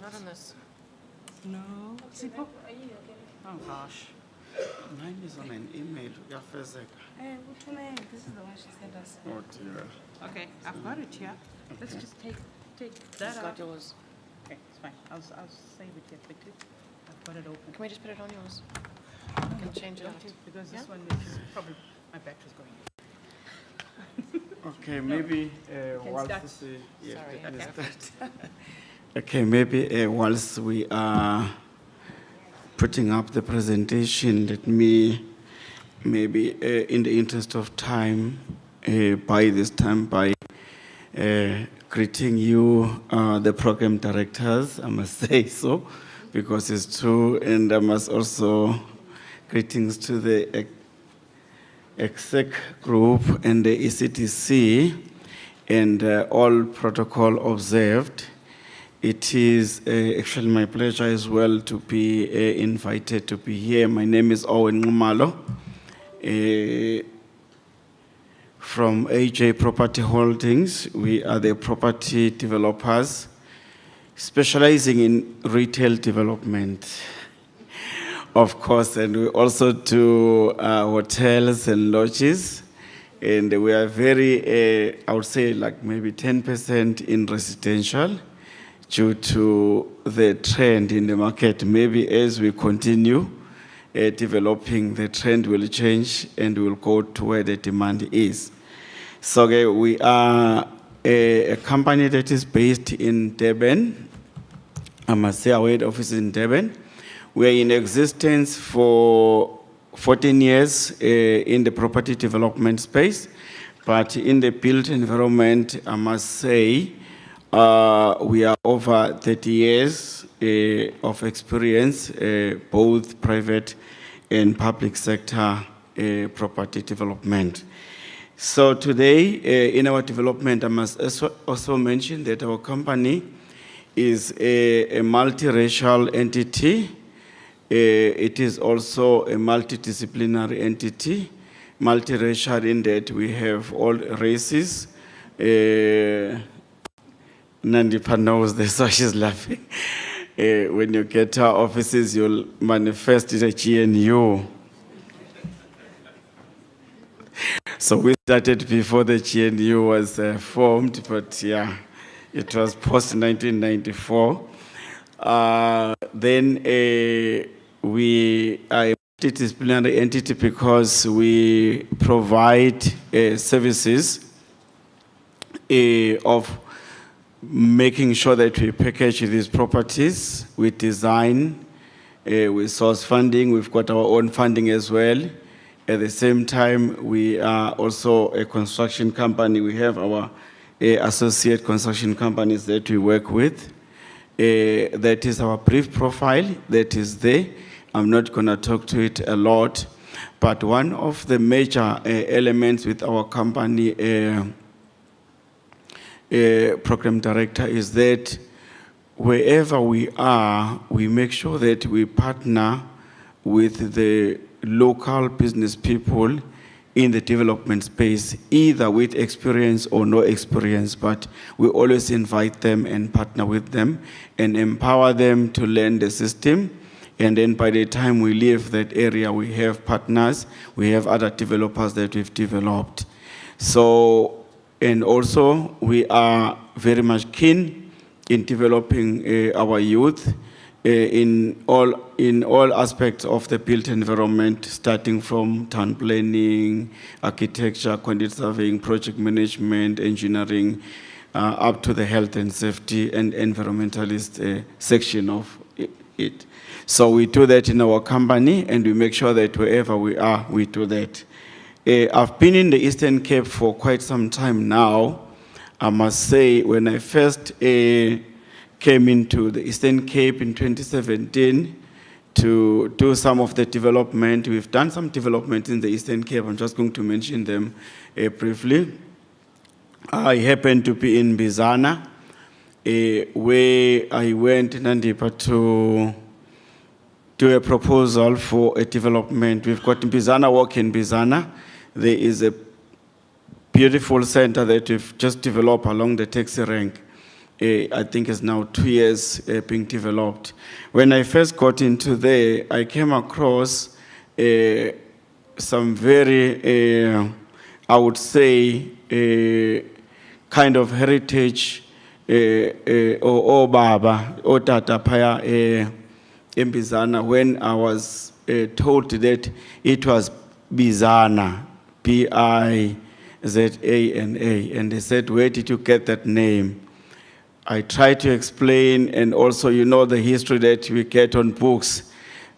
Not on this. No. Sipo? Oh, gosh. Mine is on an email. Yeah, ECSECC. This is the one she sent us. Oh dear. Okay, I've got it here. Let's just take that out. Got yours. Okay, it's fine. I'll save it here quickly. I've got it open. Can we just put it on yours? You can change it out. Because this Yeah? one is probably, my battery's going. Okay, maybe whilst start. yes, Sorry. let me Okay. start. Okay, maybe whilst we are putting up the presentation, let me maybe in the interest of time, by this time, by greeting you, the program directors, I must say so, because it's true, and I must also greetings to the ECSECC group and the ECDC, and all protocol observed. It is actually my pleasure as well to be invited to be here. My name is Owen Ngumalo from AJ Property Holdings. We are the property developers specializing in retail development, of course, and we also do hotels and lodges. And we are very, I would say like maybe 10% in residential due to the trend in the market. Maybe as we continue developing, the trend will change and will go to where the demand is. So we are a company that is based in Durban. I must say our head office is in Durban. We are in existence for 14 years in the property development space, but in the built environment, I must say, we are over 30 years of experience, both private and public sector property development. So today, in our development, I must also mention that our company is a multiracial entity. It is also a multidisciplinary entity, multiracial in that we have all races. Nandipa knows this, so she's laughing. When you get to our offices, you'll manifest the GNU. So we started before the GNU was formed, but yeah, it was post-1994. Then we are a multidisciplinary entity because we provide services of making sure that we package these properties, we design, we source funding, we've got our own funding as well. At the same time, we are also a construction company. We have our associate construction companies that we work with. That is our brief profile that is there. I'm not going to talk to it a lot, but one of the major elements with our company program director is that wherever we are, we make sure that we partner with the local business people in the development space, either with experience or no experience, but we always invite them and partner with them and empower them to learn the system. And then by the time we leave that area, we have partners, we have other developers that we've developed. So, and also we are very much keen in developing our youth in all aspects of the built environment, starting from town planning, architecture, quantity surveying, project management, engineering, up to the health and safety and environmentalist section of it. So we do that in our company, and we make sure that wherever we are, we do that. I've been in the Eastern Cape for quite some time now. I must say, when I first came into the Eastern Cape in 2017 to do some of the development. We've done some development in the Eastern Cape. I'm just going to mention them briefly. I happened to be in Bizana, where I went, Nandipa, to do a proposal for a development. We've got Bizana Walk in Bizana. There is a beautiful center that we've just developed along the taxi rank. I think it's now 2 years being developed. When I first got into there, I came across some very, I would say, kind of heritage or Baba or Tata Paya in Bizana, when I was told that it was Bizana, Bizana, and they said, where did you get that name? I tried to explain, and also, you know, the history that we get on books.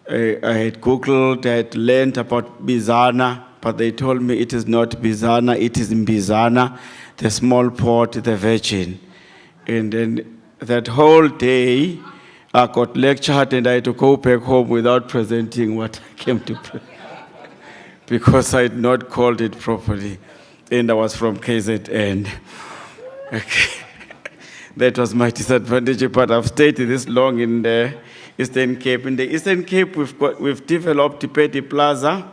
I had Googled, I had learned about Bizana, but they told me it is not Bizana, it is Mbizana, the small port, the Virgin. And then that whole day, I got lectured and I had to go back home without presenting what I came to present, because I had not called it properly. And I was from KZN. Okay. That was my disadvantage, but I've stayed this long in the Eastern Cape. In the Eastern Cape, we've developed Petty Plaza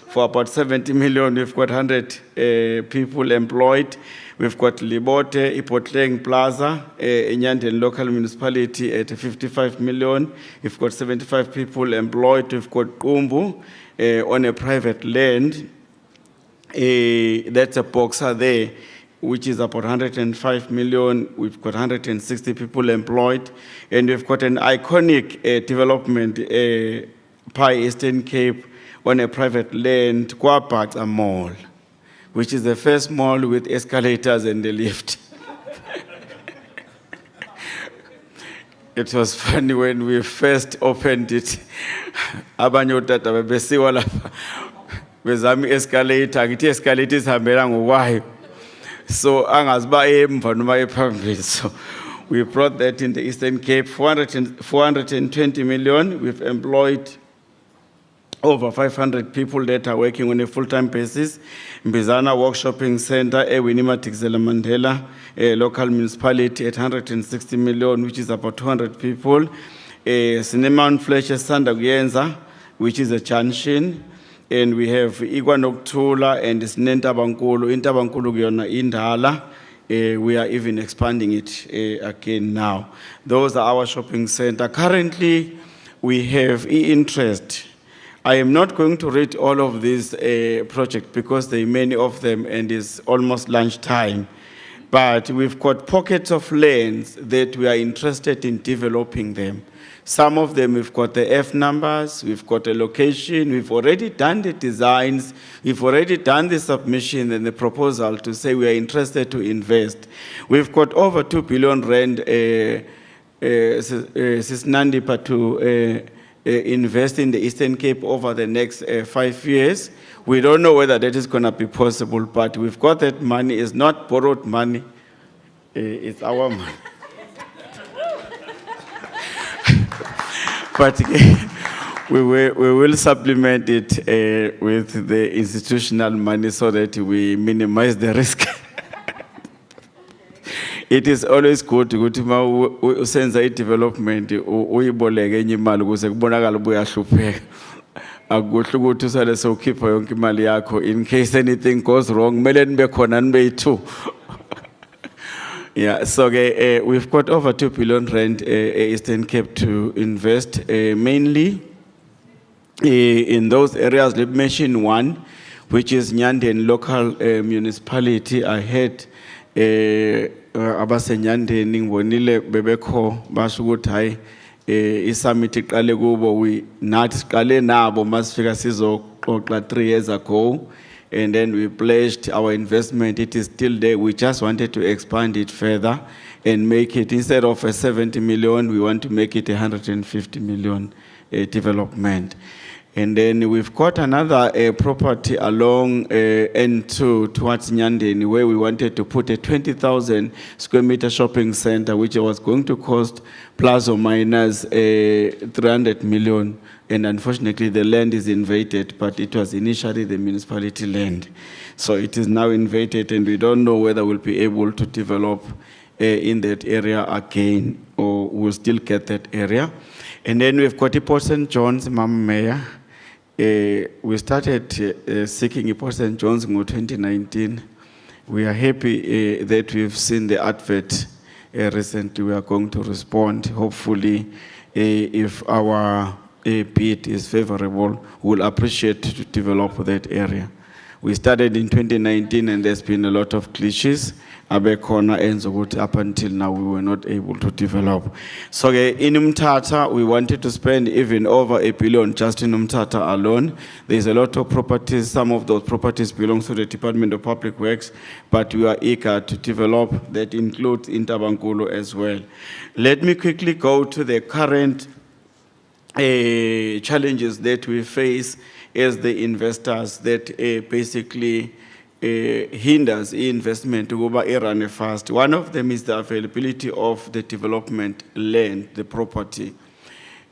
for about 70 million. We've got 100 people employed. We've got Libote, Ipotleng Plaza, Nyanten local municipality at 55 million. We've got 75 people employed. We've got Kumbu on a private land. That's a boxer there, which is about 105 million. We've got 160 people employed. And we've got an iconic development, Pi Eastern Cape, on a private land, Kwapata Mall, which is the first mall with escalators and a lift. It was funny when we first opened it. Abanye otata babesiwa lapha bezami escalator, ngithi escalator isihambela ngokwayo. So angaziba emva noma ephambili. So we brought that in the Eastern Cape, 420 million. We've employed over 500 people that are working on a full-time basis. Mbizana Workshopping Center, Winnimatikzela Mandela, a local municipality at 160 million, which is about 200 people. Cinnamon Fletcher Sandaguyenza, which is a junction. And we have Iguanoktula and Nentabankulu, Intabankulu Gyona Indala. We are even expanding it again now. Those are our shopping center. Currently, we have interest. I am not going to read all of these projects because there are many of them and it's almost lunchtime. But we've got pockets of lands that we are interested in developing them. Some of them we've got the F numbers, we've got a location, we've already done the designs, we've already done the submission and the proposal to say we are interested to invest. We've got over 2 billion rand, Nandipa, to invest in the Eastern Cape over the next 5 years. We don't know whether that is going to be possible, but we've got that money. It's not borrowed money, it's our money. But we will supplement it with the institutional money so that we minimize the risk. It is always good to sense a development, uyiboleke enye imali ukuze kubonakala ubuyahlupheka. Akuhle ukuthi usale sewukhipha yonke imali yakho in case anything goes wrong, kumele nibe khona nibe yi-2. Yeah, so we've got over 2 billion rand Eastern Cape to invest, mainly in those areas. Let me mention one, which is Nyanden local municipality. I had abase Nyandeni ngibonile bebekho basho ukuthi hayi isummit iqale kubo, we nathi siqale nabo masifika sizoxoxa 3 years ago. And then we pledged our investment. It is still there. We just wanted to expand it further and make it, instead of a 70 million, we want to make it 150 million development. And then we've got another property along N2 towards Nyandeni, where we wanted to put a 20,000 square meter shopping center, which was going to cost plus or minus 300 million. And unfortunately, the land is invaded, but it was initially the municipality land. So it is now invaded, and we don't know whether we'll be able to develop in that area again, or we'll still get that area. And then we've got Port St. John's, Ma'am Mayor. We started seeking Port St. John's in 2019. We are happy that we've seen the advert recently. We are going to respond. Hopefully, if our bid is favorable, we'll appreciate to develop that area. We started in 2019 and there's been a lot of glitches. Abekona ends up until now we were not able to develop. So in Umtata, we wanted to spend even over 1 billion just in Umtata alone. There's a lot of properties. Some of those properties belong to the Department of Public Works, but we are eager to develop. That includes Intabankulu as well. Let me quickly go to the current challenges that we face as the investors that basically hinders investment to go by run fast. One of them is the availability of the development land, the property.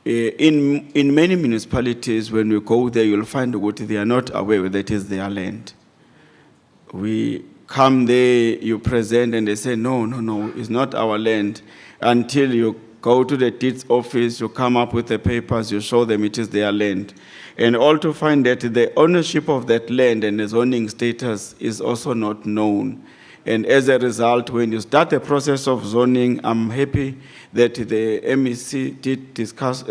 In many municipalities, when we go there, you'll find that they are not aware that is their land. We come there, you present, and they say, no, it's not our land. Until you go to the deeds office, you come up with the papers, you show them it is their land. And all to find that the ownership of that land and the zoning status is also not known. And as a result, when you start the process of zoning, I'm happy that the MEC did discuss,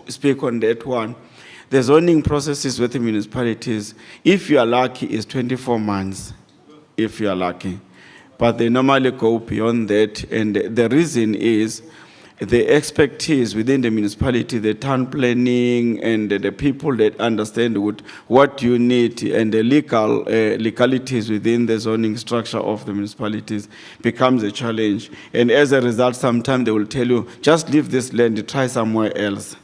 speak on that one. The zoning processes with the municipalities, if you are lucky, is 24 months, if you are lucky. But they normally go beyond that, and the reason is the expertise within the municipality, the town planning, and the people that understand what you need, and the legalities within the zoning structure of the municipalities becomes a challenge. And as a result, sometimes they will tell you, just leave this land, try somewhere else.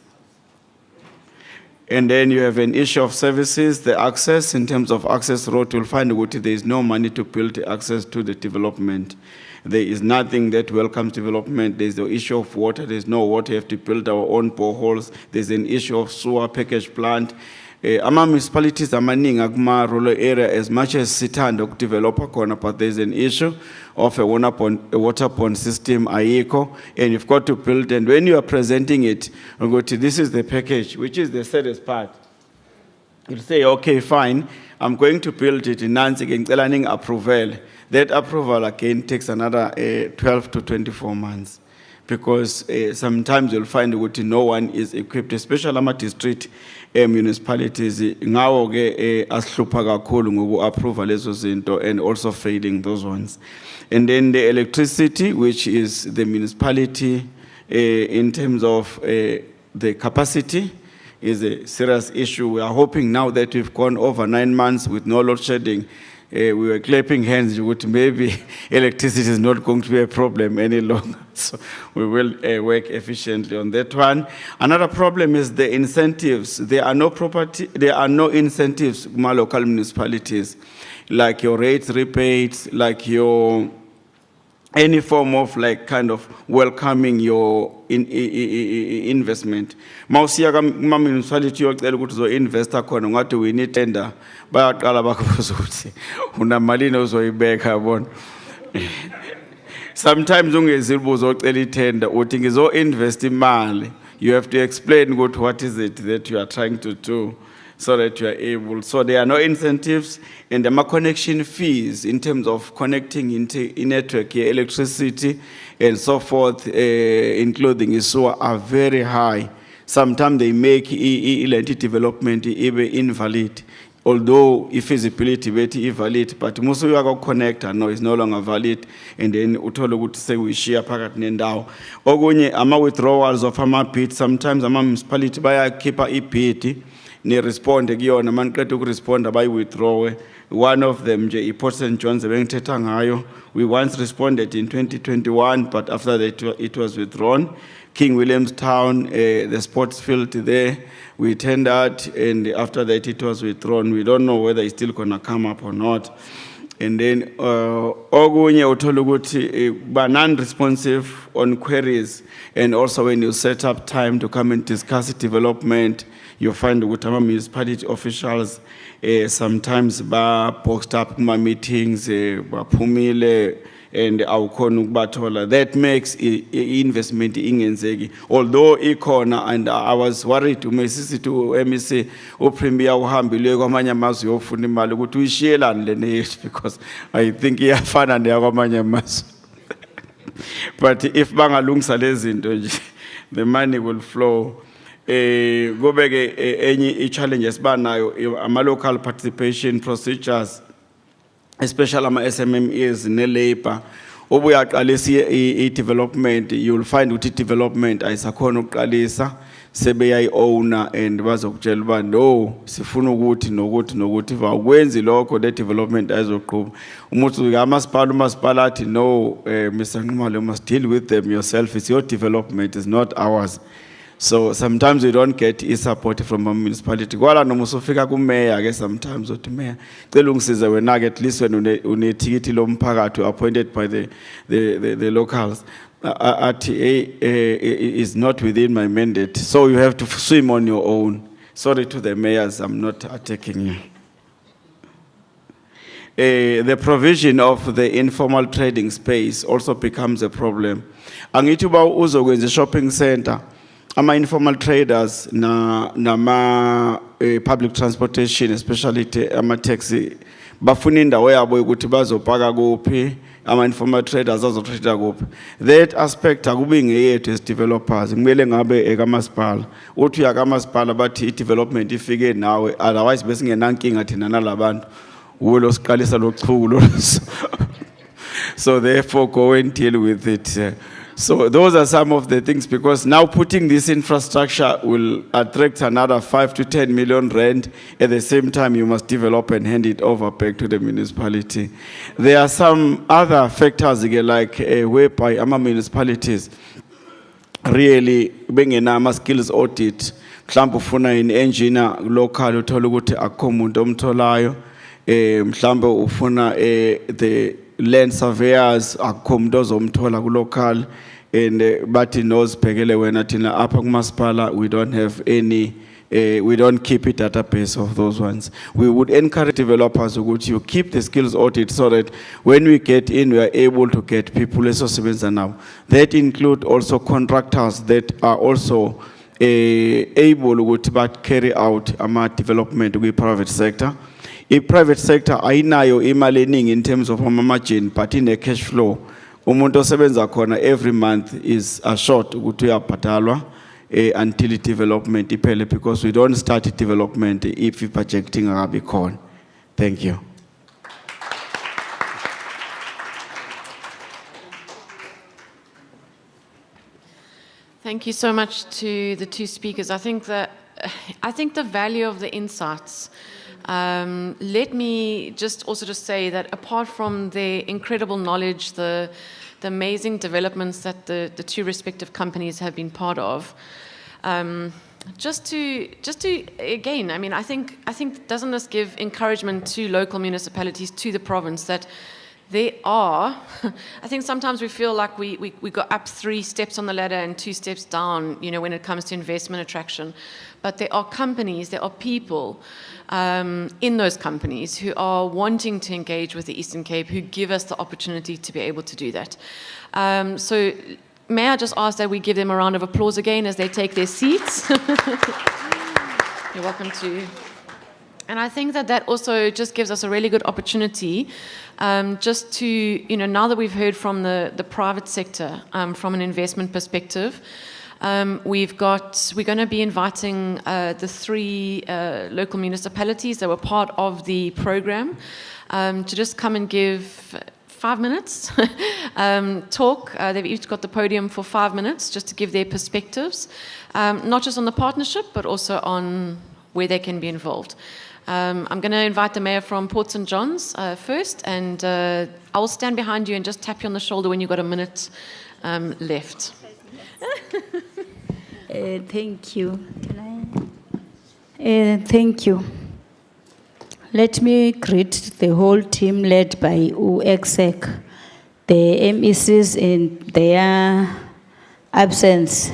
And then you have an issue of services, the access. In terms of access road, you'll find that there is no money to build access to the development. There is nothing that welcomes development. There's the issue of water. There's no water. You have to build our own boreholes. There's an issue of sewer package plant. Ama municipalities amaningi akuma rural area as much as sithanda ukudevelopa khona, but there's an issue of a water pond system ayikho, and you've got to build. And when you are presenting it, you go to this is the package, which is the saddest part. You'll say, okay, fine, I'm going to build it in Nancy ngicela approval. That approval again takes another 12 to 24 months. Because sometimes you'll find that no one is equipped, especially ama-district municipalities, ngawo ke asihlupha kakhulu ngoku-approva lezo zinto and also failing those ones. And then the electricity, which is the municipality in terms of the capacity, is a serious issue. We are hoping now that we've gone over 9 months with no load shedding. We were clapping hands, maybe electricity is not going to be a problem any longer. So we will work efficiently on that one. Another problem is the incentives. There are no incentives in my local municipalities, like your rates, rebates, like your any form of like kind of welcoming your investment. Mausiya ka municipality yocela ukuthi zo investor khona ngathi we need tender bayaqala bakubuza ukuthi una malini ozoyibeka yabona. Sometimes ungezilibuza ocela itender uthi ngizo invest imali, you have to explain what is it that you are trying to do, so that you are able. So there are no incentives, and the connection fees in terms of connecting into network, electricity, and so forth, including sewer, are very high. Sometimes they make land development even invalid, although feasibility very valid. But most of you are connected, no, it's no longer valid, and then utolo would say we share packet nendao. Ogunye ama withdrawals of ama pit. Sometimes ama municipality buy keep a pit. Ni respond kuyona maniqeda ukuresponda bayi withdraw. One of them nje Port St John's ebengithetha ngayo, we once responded in 2021, but after that it was withdrawn. King Williamstown, the sports field there, we tendered, and after that it was withdrawn. We don't know whether it's still gonna come up or not. And then ogunye uthola ukuthi ba non-responsive on queries, and also when you set up time to come and discuss development, you find that municipality officials sometimes ba boxed up kuma meetings, baphumile, and awukhona ukubathola. That makes investment ingenzeki. Although ikhona, and I was worried umesisi to MEC upremier uhambile kwamanye amazwe yofuna imali ukuthi uyishiyelane lena yethu, because I think iyafana neyakwamanye amazwe. But if bangalungisa lezi zinto nje, the money will flow. Go back any challenges banayo ama local participation procedures, especially ama SMMEs ne labor. Obuyaqalisa i-development, you'll find ukuthi development ayisakhona ukuqalisa, sebeyayi owner and bazokutshela uba no sifuna ukuthi nokuthi vakwenzi lokho le development ayizoqhubha. Umuntu umasipala athi no, Mr. Nxumalo, you must deal with them yourself. It's your development, it's not ours. So sometimes we don't get support from a municipality. Kwala noma usufika ku mayor ke sometimes uthi mayor cela ungisize wena ke at least when une ticket lomphakathi appointed by the locals. Is not within my mandate. So you have to swim on your own. Sorry to the mayors, I'm not attacking you. The provision of the informal trading space also becomes a problem. Angithi ba uzokwenza shopping center, ama informal traders na public transportation, especially ama taxi, bafuna indawo yabo ukuthi bazopaka kuphi, ama-informal traders azotrada kuphi. That aspect akubi ngeyethu as developers, kumele ngabe ekamasipala. Uthi uyakamasipala bathi i-development ifike nawe, otherwise besingenankinga thina nalabantu. Ulo siqalisa lochulo. So therefore go and deal with it. So those are some of the things, because now putting this infrastructure will attract another 5 to 10 million rand. At the same time, you must develop and hand it over back to the municipality. There are some other factors like whereby our municipalities really being a skills audit. Mhlawumbe ufuna in engineer local uthola ukuthi akukho umuntu omtholayo. Mhlawumbe ufuna the land surveyors akukho umuntu ozomthola ku local, and bathi nozibhekele wena thina apha kumasipala we don't have any we don't keep a database of those ones. We would encourage developers ukuthi you keep the skills audit so that when we get in we are able to get people esosebenza now. That include also contractors that are also able ukuthi carry out ama development with private sector. In private sector, ayinayo imali eningi in terms of margin, but in a cash flow, umuntu osebenza khona every month is assured ukuthi uyabhatalwa until development iphele, because we don't start development if budgeting akabi khona. Thank you. Thank you so much to the two speakers. I think the value of the insights. Let me just say that apart from the incredible knowledge, the amazing developments that the two respective companies have been part of, just to again, I mean, I think doesn't this give encouragement to local municipalities, to the province, that there are, I think sometimes we feel like we go up 3 steps on the ladder and 2 steps down, when it comes to investment attraction. But there are companies, there are people in those companies who are wanting to engage with the Eastern Cape, who give us the opportunity to be able to do that. So may I just ask that we give them a round of applause again as they take their seats. You're welcome to. And I think that also just gives us a really good opportunity just to, now that we've heard from the private sector, from an investment perspective, we're going to be inviting the 3 local municipalities that were part of the program to just come and give 5 minutes talk. They've each got the podium for 5 minutes just to give their perspectives, not just on the partnership, but also on where they can be involved. I'm going to invite the mayor from Port St. John's first, and I'll stand behind you and just tap you on the shoulder when you've got a minute left. Thank you. Thank you. Let me greet the whole team led by ECSECC, the MECs in their absence.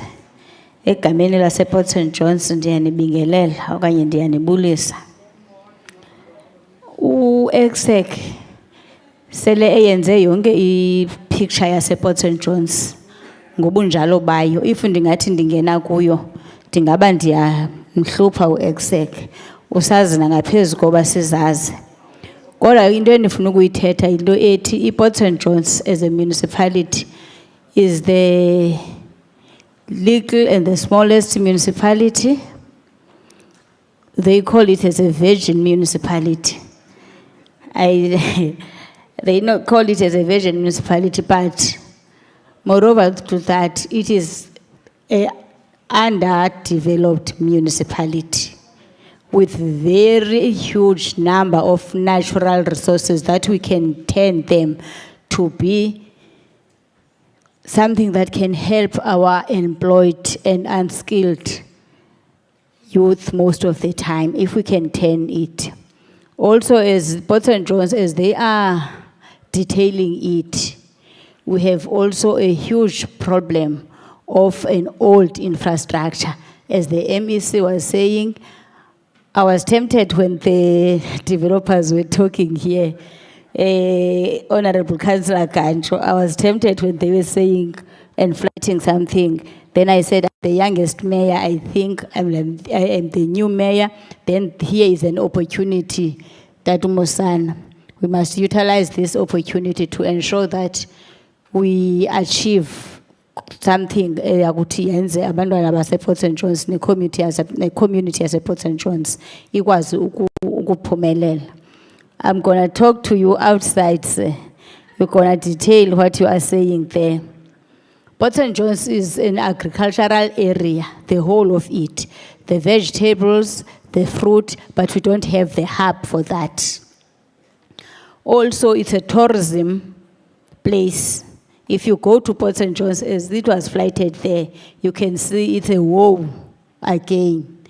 Egameni lasePort St. John's ndiyanibingelela okanye ndiyanibulisa. ECSECC sele eyenze yonke i-picture yasePort St. John's ngobunjalo bayo. If ndingathi ndingena kuyo ndingaba ndiyamhlupha ECSECC, usazi nangaphezu koba sizazi. Kodwa into endifuna ukuyithetha yinto ethi iPort St. John's as a municipality is the little and the smallest municipality. They call it as a virgin municipality. They not call it as a virgin municipality, but moreover to that, it is an underdeveloped municipality with very huge number of natural resources that we can turn them to be something that can help our employed and unskilled youth most of the time, if we can turn it. Also, as Port St. John's, as they are detailing it, we have also a huge problem of an old infrastructure. As the MEC was saying, I was tempted when the developers were talking here, Honorable Councillor Gancho, I was tempted when they were saying and flattering something. Then I said, I'm the youngest mayor, I think I am the new mayor. Then here is an opportunity that Musana. We must utilize this opportunity to ensure that we achieve something ukuthi yenze abantwana base-Port St. John's ne-community yase-Port St. John's ikwazi ukuphumelela. I'm going to talk to you outside, sir. We're going to detail what you are saying there. Port St. John's is an agricultural area, the whole of it. The vegetables, the fruit, but we don't have the hub for that. Also, it's a tourism place. If you go to Port St. John's, as it was flighted there, you can see it's a wow again.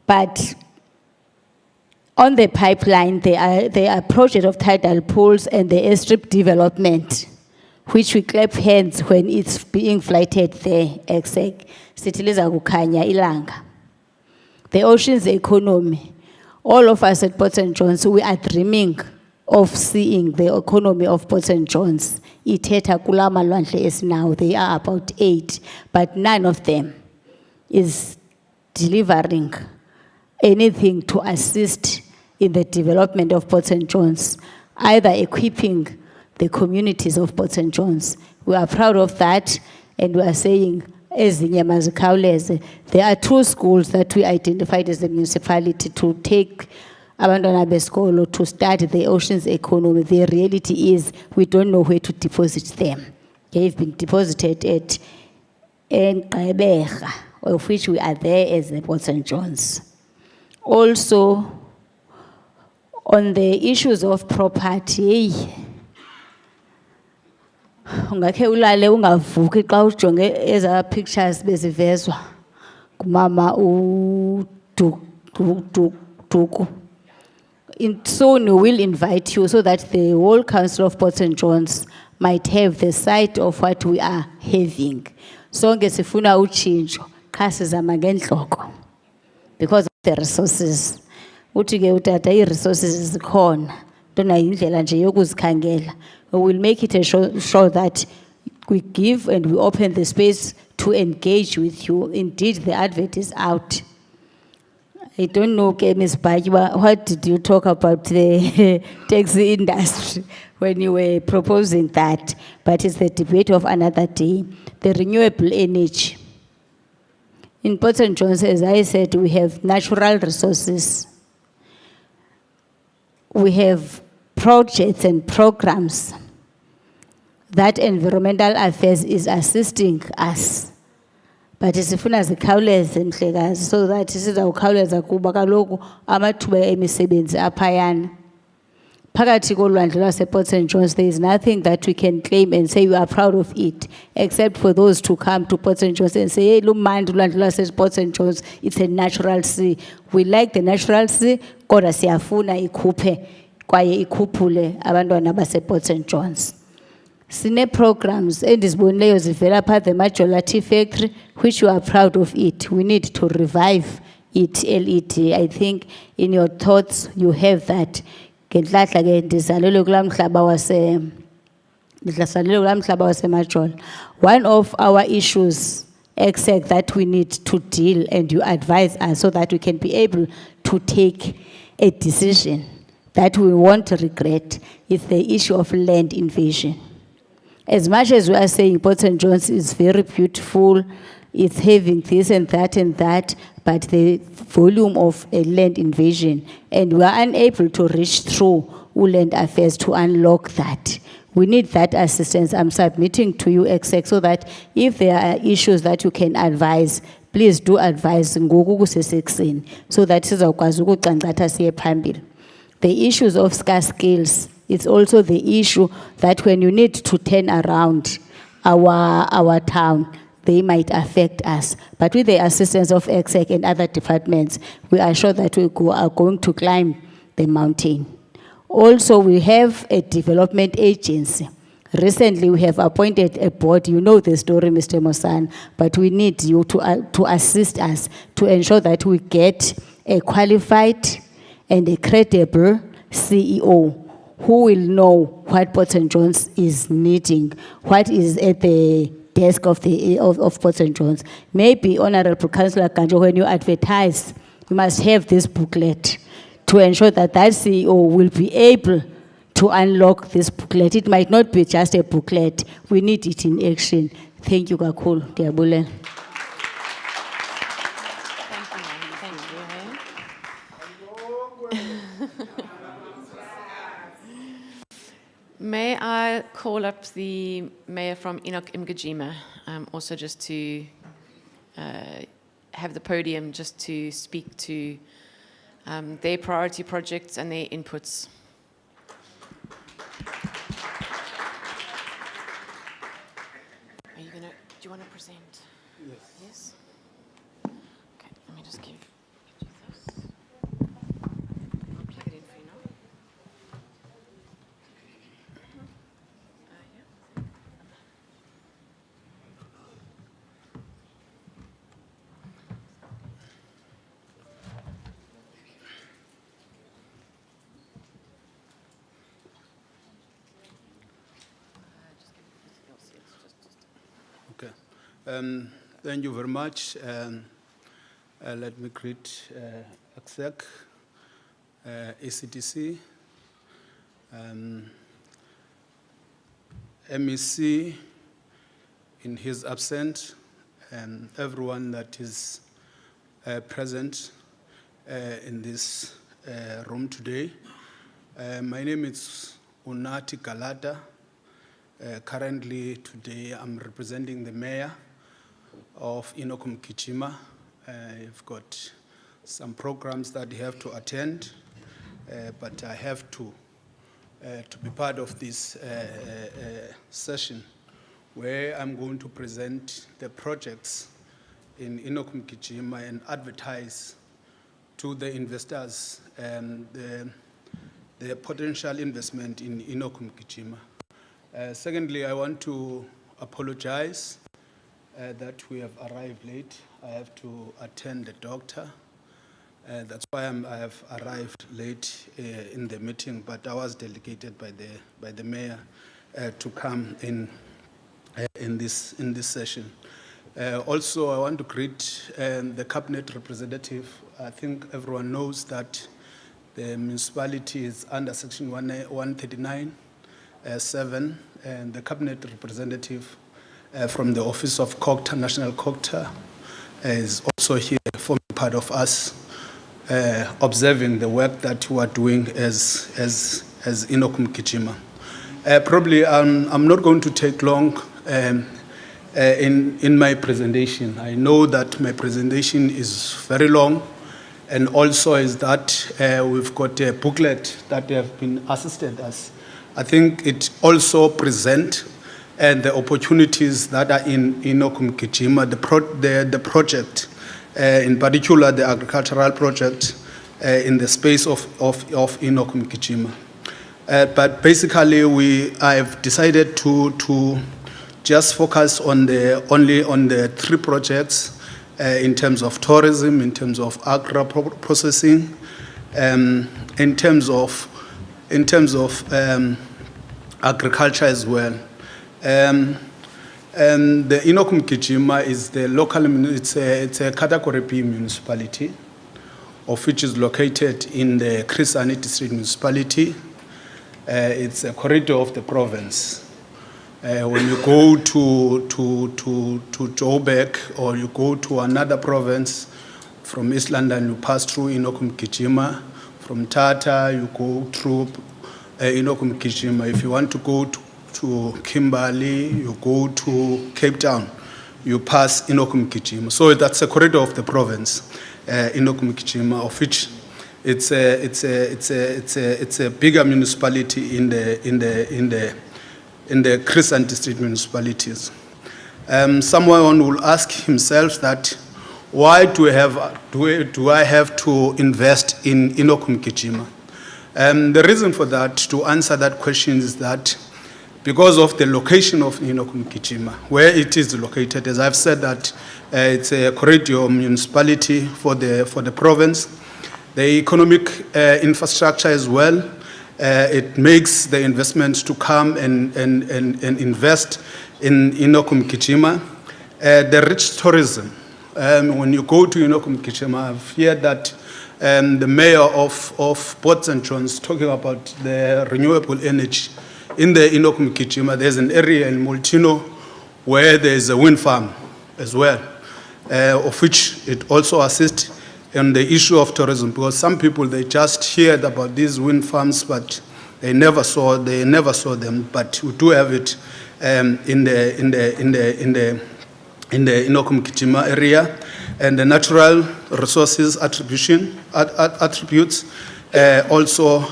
But on the pipeline, there are projects of tidal pools and the airstrip development, which we clap hands when it's being flighted there, ECSECC. Sitiliza kukhanya ilanga. The ocean's economy. All of us at Port St. John's, we are dreaming of seeing the economy of Port St. John's. Ithetha kula malwandle is now, they are about 8, but none of them is delivering anything to assist in the development of Port St. John's, either equipping the communities of Port St. John's. We are proud of that, and we are saying, as the Nyamazikauleze, there are 2 schools that we identified as the municipality to take abantwana besikolo to start the ocean's economy. The reality is we don't know where to deposit them. They've been deposited at Ngqeberha, of which we are there as the Port St. John's. Also, on the issues of property, ungakhe ulale ungavuki xa ujonge eza pictures bezivezwa kumama uDuku. Soon we will invite you so that the whole council of Port St. John's might have the sight of what we are having. Sonke sifuna utshintsho, qha sizama ngendloko because of the resources. Uthi ke utata i-resources zikhona, ntona yindlela nje yokuzikhangela. We will make it sure that we give and we open the space to engage with you. Indeed, the advert is out. I don't know, Ms. Bajiwa, what did you talk about the taxi industry when you were proposing that? But it's the debate of another day. The renewable energy. In Port St. John's, as I said, we have natural resources. We have projects and programs that environmental affairs is assisting us. But sifuna zikhawuleze mhlekazi so that sizawukhawuleza kuba kaloku amathuba emisebenzi aphayana. Phakathi kolwandle lwase-Port St. John's, there is nothing that we can claim and say we are proud of it, except for those to come to Port St. John's and say, hey, lumandi ulwandle lwase-Port St. John's, it's a natural sea. We like the natural sea, kodwa siyafuna ikhuphe kwaye ikhuphule abantwana base-Port St. John's. Sine programs endizibonileyo zivela pha the Majority Factory, which you are proud of it. We need to revive it, LED. I think in your thoughts you have that. Ngenhlahla ke ndizalelwe kulaa mhlaba wase-Majol. One of our issues, ECSECC, that we need to deal and you advise us so that we can be able to take a decision that we won't regret is the issue of land invasion. As much as we are saying Port St. John's is very beautiful, it's having this and that, but the volume of a land invasion, and we are unable to reach through land affairs to unlock that. We need that assistance. I'm submitting to you, ECSECC, so that if there are issues that you can advise, please do advise so that sizawukwazi ukucankcatha siye phambili. The issues of scarce skills, it's also the issue that when you need to turn around our town, they might affect us. But with the assistance of ECSECC and other departments, we are sure that we are going to climb the mountain. Also, we have a development agency. Recently, we have appointed a board. You know the story, Mr. Mosan, but we need you to assist us to ensure that we get a qualified and a credible CEO who will know what Port St. John's is needing, what is at the desk of Port St. John's. Maybe, Honorable Councillor Ganjo, when you advertise, you must have this booklet to ensure that that CEO will be able to unlock this booklet. It might not be just a booklet. We need it in action. Thank you, kakhulu. Ndiyabulela. May I call up the mayor from Enoch Mgijima, also just to have the podium just to speak to their priority projects and their inputs. Are you gonna, do you want to present? Yes. Yes? Okay, let me just give you this. I'll plug it in for you now. Yeah. Okay. Thank you very much. Let me greet ECSECC, ECTC, MEC in his absence, and everyone that is present in this room today. My name is Unati Galata. Currently, today, I'm representing the mayor of Enoch Mgijima. I've got some programs that I have to attend, but I have to be part of this session where I'm going to present the projects in Enoch Mgijima and advertise to the investors the potential investment in Enoch Mgijima. Secondly, I want to apologize that we have arrived late. I have to attend the doctor. That's why I have arrived late in the meeting, but I was delegated by the mayor to come in this session. Also, I want to greet the cabinet representative. I think everyone knows that the municipality is under section 139. 7, and the cabinet representative from the office of COCTA, National COCTA, is also here forming part of us, observing the work that we are doing as Enoch Mgijima. Probably I'm not going to take long in my presentation. I know that my presentation is very long, and also is that we've got a booklet that they have been assisted us. I think it also presents the opportunities that are in Enoch Mgijima, the project, in particular the agricultural project in the space of Enoch Mgijima. But basically, I've decided to just focus only on the 3 projects in terms of tourism, in terms of agro-processing, in terms of agriculture as well. The Enoch Mgijima is the local, it's a category B municipality, of which is located in the Chris Hani District Municipality. It's a corridor of the province. When you go to Joburg or you go to another province, from East London you pass through Enoch Mgijima. From Tata you go through Enoch Mgijima. If you want to go to Kimberley, you go to Cape Town, you pass Enoch Mgijima. So that's a corridor of the province, Enoch Mgijima, of which it's a bigger municipality in the Chris Hani District municipalities. Someone will ask himself that why do I have to invest in Enoch Mgijima? The reason for that, to answer that question, is that because of the location of Enoch Mgijima, where it is located, as I've said, that it's a corridor municipality for the province. The economic infrastructure as well, it makes the investments to come and invest in Enoch Mgijima. The rich tourism When you go to Inokumkichima, I've heard that the mayor of Port St. John's talking about the renewable energy. In the Inokumkichima, there's an area in Multino where there's a wind farm as well, of which it also assists in the issue of tourism, because some people, they just heard about these wind farms, but they never saw them. But we do have it in the Inokumkichima area, and the natural resources attributes also,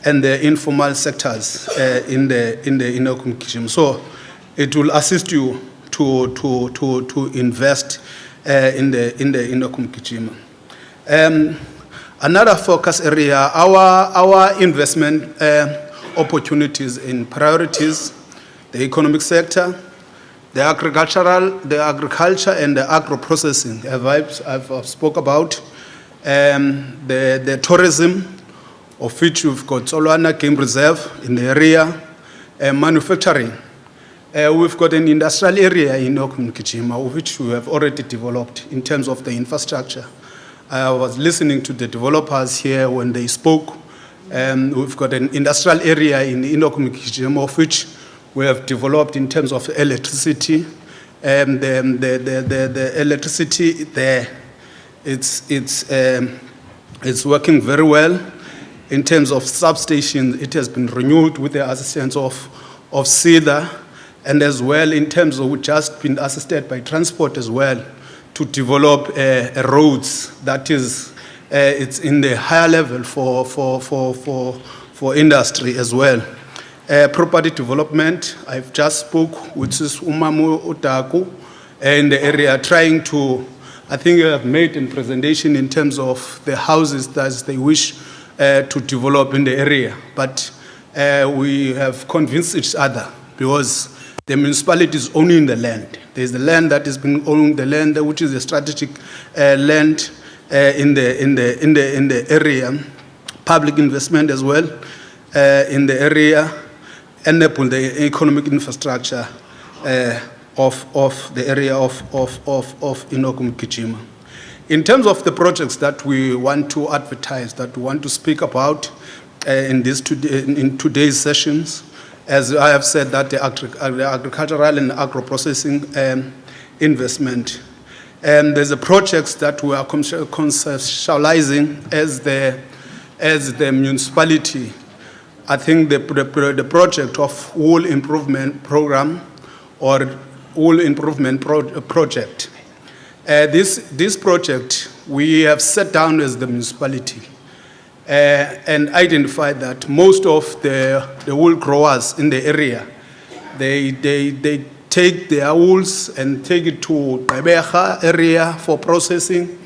and the informal sectors in the Inokumkichima. So it will assist you to invest in the Inokumkichima. Another focus area, our investment opportunities in priorities, the economic sector, the agriculture and the agro-processing, I've spoke about, the tourism, of which we've got Solwana Game Reserve in the area, manufacturing. We've got an industrial area in Inokumkichima, which we have already developed in terms of the infrastructure. I was listening to the developers here when they spoke. We've got an industrial area in Inokumkichima, of which we have developed in terms of electricity. The electricity there, it's working very well. In terms of substations, it has been renewed with the assistance of SEDA, and as well in terms of just been assisted by transport as well to develop roads that is it's in the higher level for industry as well. Property development, I've just spoke with Umamu Otaku in the area, trying to, I think I've made a presentation in terms of the houses that they wish to develop in the area. But we have convinced each other, because the municipality is owning the land. There's the land that is being owned, the land which is a strategic land in the area, public investment as well in the area, enable the economic infrastructure of the area of Inokumkichima. In terms of the projects that we want to advertise, that we want to speak about in today's sessions, as I have said, that the agricultural and agro-processing investment. There's a project that we are conceptualizing as the municipality. I think the project of wool improvement program or wool improvement project. This project, we have sat down as the municipality and identified that most of the wool growers in the area, they take their wools and take it to Gqeberha area for processing.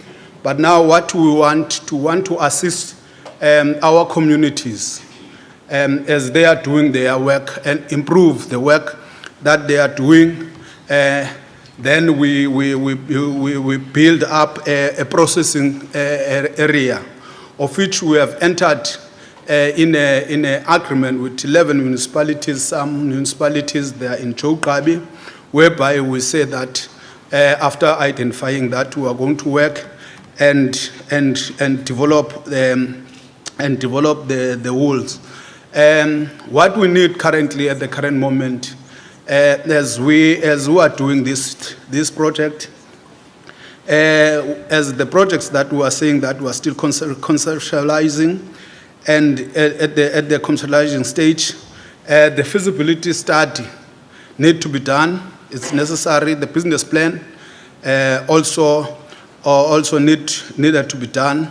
But now what we want to assist our communities as they are doing their work and improve the work that they are doing. Then we build up a processing area, of which we have entered in an agreement with 11 municipalities. Some municipalities, they are in Chowkabi, whereby we say that after identifying that, we are going to work and develop the wools. What we need currently at the current moment, as we are doing this project, as the projects that we are saying that we are still conceptualizing, and at the conceptualizing stage, the feasibility study need to be done. It's necessary. The business plan also needed to be done.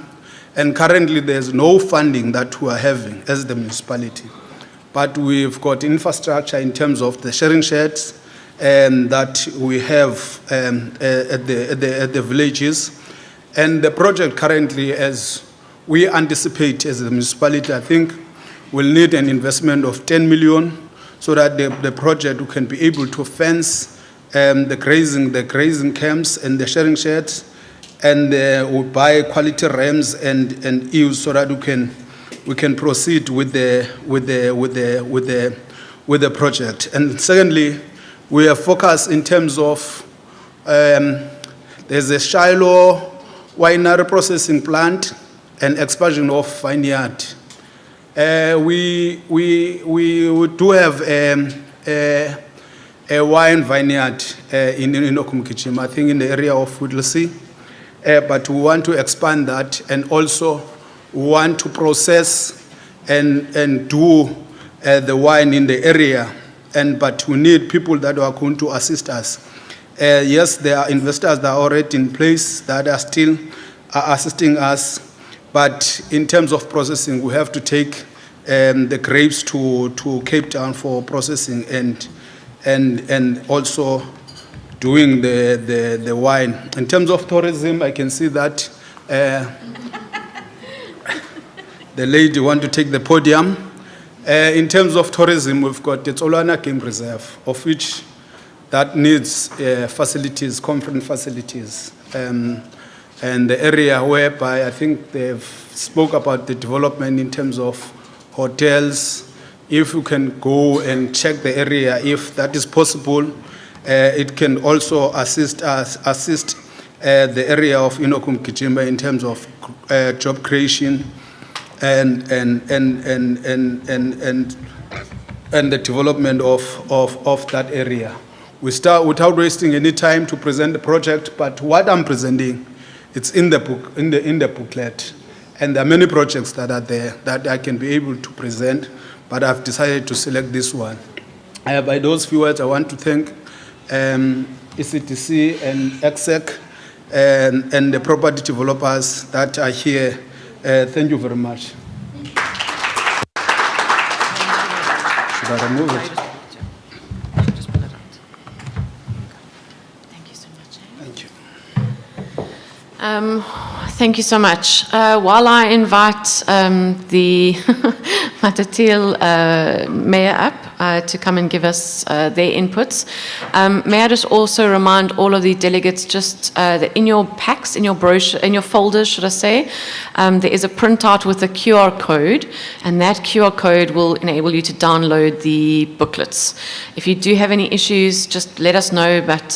And currently, there's no funding that we are having as the municipality. But we've got infrastructure in terms of the sharing sheds that we have at the villages. And the project currently, as we anticipate as the municipality, I think will need an investment of 10 million so that the project can be able to fence the grazing camps and the sharing sheds, and we'll buy quality rams and ewes so that we can proceed with the project. And secondly, we are focused in terms of There's a Shiloh winery processing plant and expansion of vineyard. We do have a wine vineyard in Okumkichim, I think in the area of Whittlesea, but we want to expand that, and also we want to process and do the wine in the area, but we need people that are going to assist us. Yes, there are investors that are already in place that are still assisting us, but in terms of processing, we have to take the grapes to Cape Town for processing and also doing the wine. In terms of tourism, I can see that the lady want to take the podium. In terms of tourism, we've got the Tsolwana Game Reserve, of which that needs facilities, conference facilities, and the area whereby I think they've spoke about the development in terms of hotels. If you can go and check the area, if that is possible, it can also assist the area of Inokum Kichimba in terms of job creation and the development of that area. We start without wasting any time to present the project, but what I'm presenting, it's in the book, in the booklet, and there are many projects that are there that I can be able to present, but I've decided to select this one. By those few words, I want to thank ECTC and ECSECC and the property developers that are here. Thank you very much. Should I remove it? Just pull it out. Thank you so much. Thank you. Thank you so much. While I invite the Matatiele mayor up to come and give us their inputs, may I just also remind all of the delegates just that in your packs, in your brochure, in your folders, should I say, there is a printout with a QR code, and that QR code will enable you to download the booklets. If you do have any issues, just let us know, but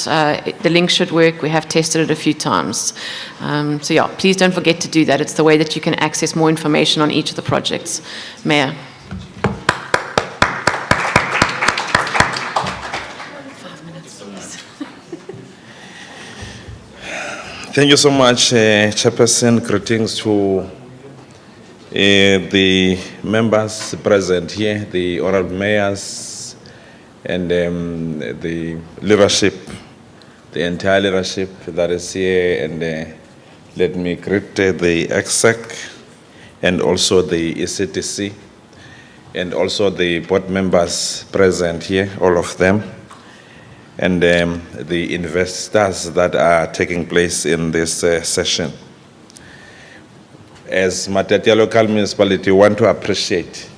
the link should work. We have tested it a few times. So yeah, please don't forget to do that. It's the way that you can access more information on each of the projects. Mayor. 5 minutes, please. Thank you so much, Chairperson. Greetings to the members present here, the honorable mayors, and the leadership, the entire leadership that is here, and let me greet the ECSECC and also the ECTC, and also the board members present here, all of them, and the investors that are taking place in this session. As Matatiele Local Municipality, we want to appreciate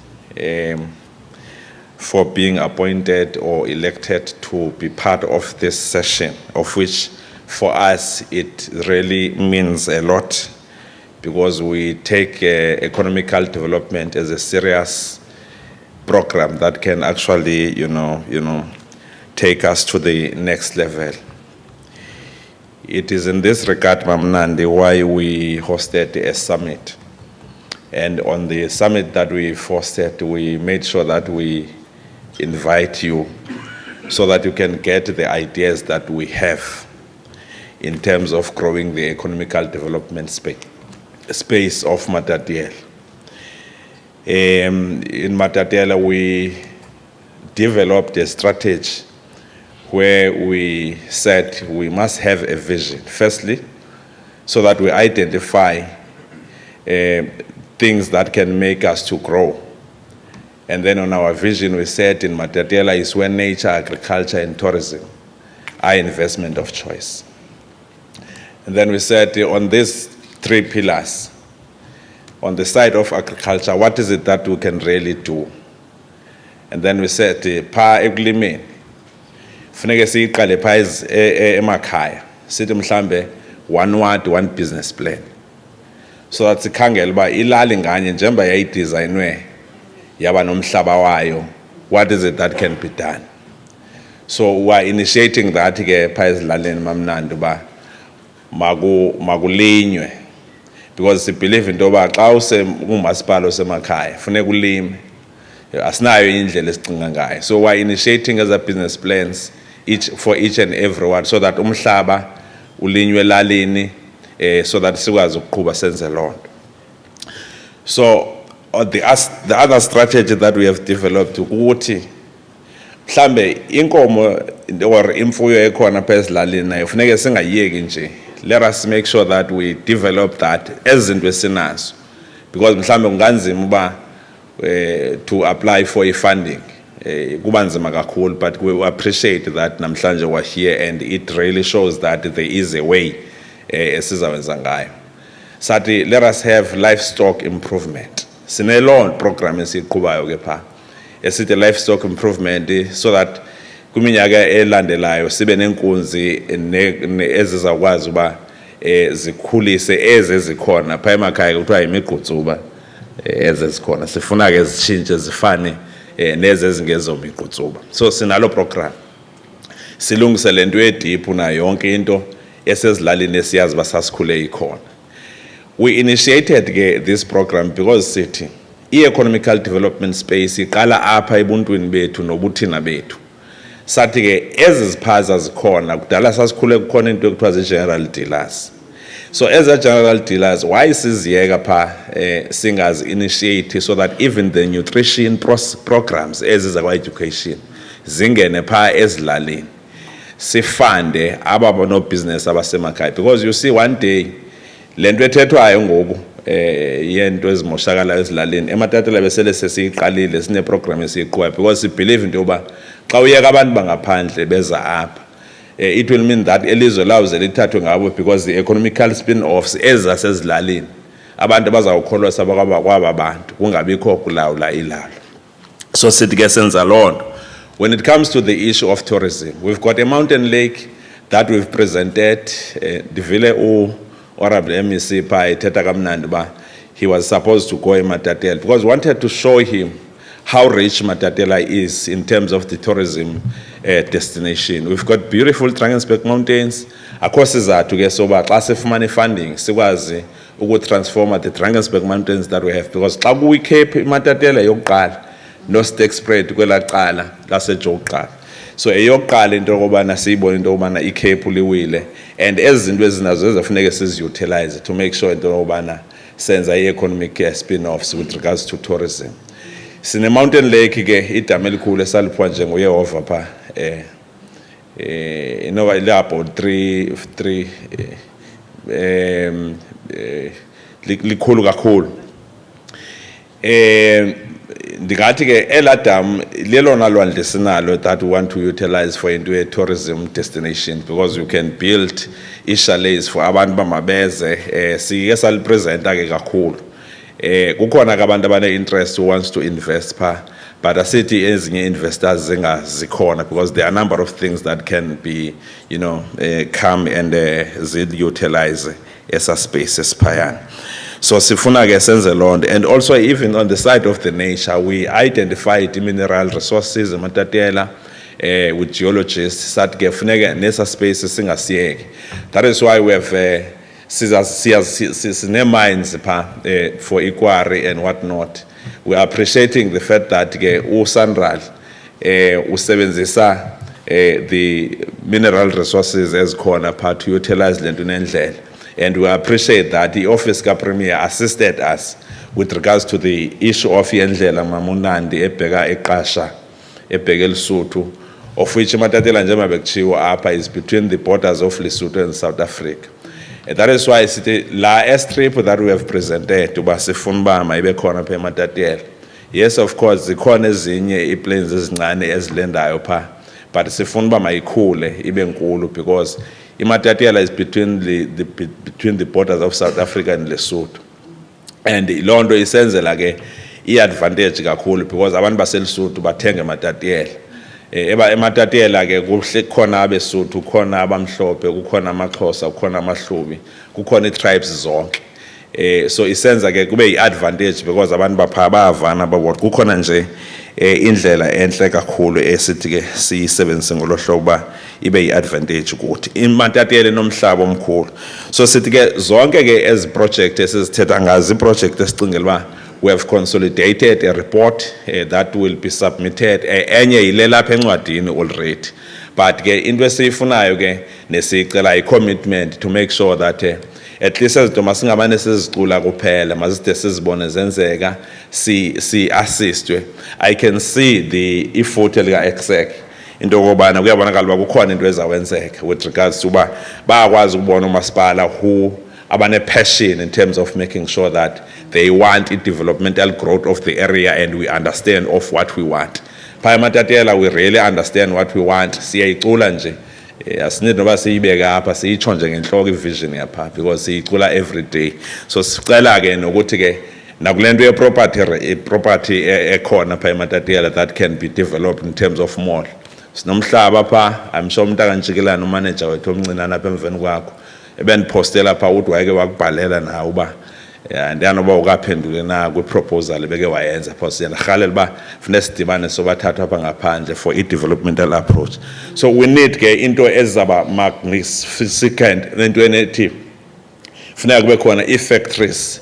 for being appointed or elected to be part of this session, of which for us it really means a lot, because we take economical development as a serious program that can actually, take us to the next level. It is in this regard, Mamnandi, why we hosted a summit. And on the summit that we hosted, we made sure that we invite you so that you can get the ideas that we have in terms of growing the economical development space of Matatiele. In Matatiele, we developed a strategy where we said we must have a vision, firstly, so that we identify things that can make us to grow. And then on our vision, we said in Matatiele is where nature, agriculture, and tourism are investment of choice. And then we said on these 3 pillars, on the side of agriculture, what is it that we can really do? And then we said, pa ekulimeni, funeke siqale pha emakhaya, sithi mhlambe one word, one business plan. So that sikhangele uba ilali nganye njengoba yayidesignwe yaba nomhlaba wayo, what is it that can be done? So we are initiating that ke pha ezilaleni Mamnandi uba makulinywe, because we believe into yoba xa umasipala osemakhaya funeka ulime, asinayo indlela esicinga ngayo. So we're initiating as a business plans for each and every one, so that umhlaba ulinywe elalini, so that sikwazi ukuqhuba senze loo nto. So the other strategy that we have developed ukuthi mhlambe inkomo or imfuyo ekhona pha ezilalini nayo funeka singayiyeki nje. Let us make sure that we develop that ezinto esinazo, because mhlambe kunganzima uba to apply for funding, kuba nzima kakhulu, but we appreciate that namhlanje we're here and it really shows that there is a way esizawenza ngayo. Sathi let us have livestock improvement. Sineloo program esiqhubayo ke pha esithi livestock improvement, so that kwiminyaka elandelayo sibe nenkunzi ezizakwazi uba zikhulise ezikhona pha emakhaya kuthiwa yimigqutsuba ezikhona. Sifuna ke zitshintshe zifane nezezingezomigqutsuba. So sinalo program silungise lento ediphu na yonke into esezilalini esiyazi basasikhule ikhona. We initiated this program because sithi i-economical development space iqala apha ebuntwini bethu nobuthina bethu. Sathi ke eziziphaza zikhona kudala sasikhule kukhona into ekuthiwa zi-general dealers. So as a general dealers, why siziyeka pha singazi initiate, so that even the nutrition programs ezizakwa education zingene pha ezilalini, sifande aba no business abasemakhaya, because you see one day lento ethethwayo ngoku yento ezimoshakala ezilalini ematatela besele sesiyiqalile sine program esiyiqhuba, because we believe into yoba xa uyeka abantu bangaphandle beza apha, it will mean that elizwe lawuze lithathwe ngabo, because the economical spin-offs ezasezilalini abantu bazawukholwa kwaba bantu kungabikho kulawula ilalo. So sithi ke senza loo nto. When it comes to the issue of tourism, we've got a mountain lake that we've presented. Divile Honorable MEC pa ethetha kamnandi ba he was supposed to go eMatatela, because we wanted to show him how rich Matatela is in terms of the tourism destination. We've got beautiful Drakensberg Mountains. Across izathu ke soba xa sifumane funding sikwazi ukutransforma the Drakensberg Mountains that we have, because xa kuyiCape Matatela yokuqala no stake spread kwela cala laseJoqala. So eyokuqala into yokubana siyibone into yokubana iCape liwile, and ezinto ezinazo ezafuneka siziutilize to make sure into yokubana senza i-economic spin-offs with regards to tourism. Sine mountain lake ke idam elikhulu esaliphiwa njengoYehova pha inoba ilapho 3 likhulu kakhulu. Ndingathi ke eladam lelona lwandle sinalo that we want to utilize for into a tourism destination, because you can build chalets for abantu bamabeze. Sike salipresenta ke kakhulu. Kukhona ke abantu abane interest who wants to invest pha, but asithi ezinye investors zingazikhona, because there are a number of things that can be, come and utilize esa space esiphayana. So sifuna ke senze loo nto. And also even on the side of the nature, we identified mineral resources eMatatela with geologists that ke funeka nesa space singasiyeki. That is why we have sine mines for Ikwari and whatnot. We are appreciating the fact that ke uSanral usebenzisa the mineral resources ezikhona pha to utilize lento nendlela. And we appreciate that the Office ka Premier assisted us with regards to the issue of yendlela mamunandi ebheka eqasha ebheka eLesotho, of which Matatela njengoba bekuchiwa apha is between the borders of Lesotho and South Africa. And that is why sithi la airstrip that we have presented uba sifuna uba mayibe khona pha eMatatela. Yes, of course zikhona ezinye iplanes ezincane ezilendayo pha, but sifuna uba mayikhule ibe nkulu, because iMatatela is between the borders of South Africa and Lesotho. And loo nto isenzela ke i-advantage kakhulu, because abantu baseLesotho bathenga eMatatela. eMatatela ke kukhona abeSotho, kukhona abamhlophe, kukhona amaXhosa, kukhona amaHlubi, kukhona i-tribes zonke. So isenza ke kube yi-advantage, because abantu bapha bayavana babona kukhona nje indlela enhle kakhulu esithi ke siyisebenzise ngolo hlobo ba ibe yi-advantage kuthi. iMatatiyela nomhlaba omkhulu. So sithi ke zonke ke ezi project esizithetha ngazi project esicingela uba we have consolidated a report that will be submitted. Enye yile lapha encwadini already. But ke into esiyifunayo ke nesicela i-commitment to make sure that at least as masingabane sizicula kuphela maside sizibone zenzeka si assistwe. I can see the effort lika ECSECC into okubana kuyabonakala uba kukhona into ezawenzeka with regards to uba bayakwazi ukubona umasipala who abane passion in terms of making sure that they want a developmental growth of the area and we understand of what we want. Phaya eMatatiyela we really understand what we want. Siyayicula nje. Asinidi noba siyibeke apha siyitsho nje ngenhloko ivision yapha because siyicula every day. So sicela ke nokuthi ke nakulento ye-property ekhona phaya eMatatiyela that can be developed in terms of mall. Sinomhlaba pha, I'm sure umntakantshikelana umanager wethu omncinane apha emveni kwakho. Ebendipostela pha uthi wayeke wakubhalela nawe uba ndiyanoba ukaphendule na kwi-proposal ebeke wayenza pho siyarhalela uba funeka sidibane sobathathu apha ngaphandle for i-developmental approach. So we need ke into ezaba magnificent entweni ethi funeka kube khona ii-factories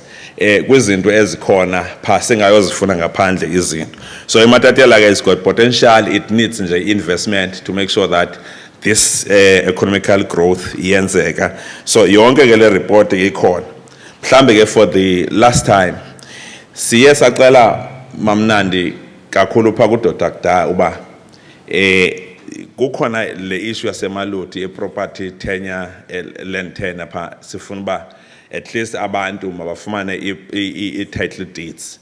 kwizinto ezikhona pha singayozifuna ngaphandle izinto. So iMatatiyela ke has got potential, it needs nje investment to make sure that this economical growth iyenzeka. So yonke ke le report ikhona. Mhlambe ke for the last time siye sacela mamnandi kakhulu pha kuDr. Gda uba kukhona le issue yaseMaluti property tenure land tenure pha sifuna uba at least abantu mabafumane i-title deeds.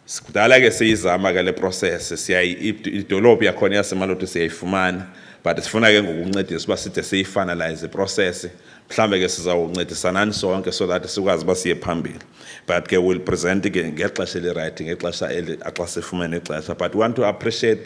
Kudala ke siyizama ke le process idolophu yakhona yaseMaluti siyayifumana but sifuna ke ngokuncedisa uba side siyifinalize process. Mhlambe ke sizawuncedisana sonke so that sikwazi uba siye phambili. But ke will present ke ngexesha eli-right ngexesha xa sifumene ixesha. But we want to appreciate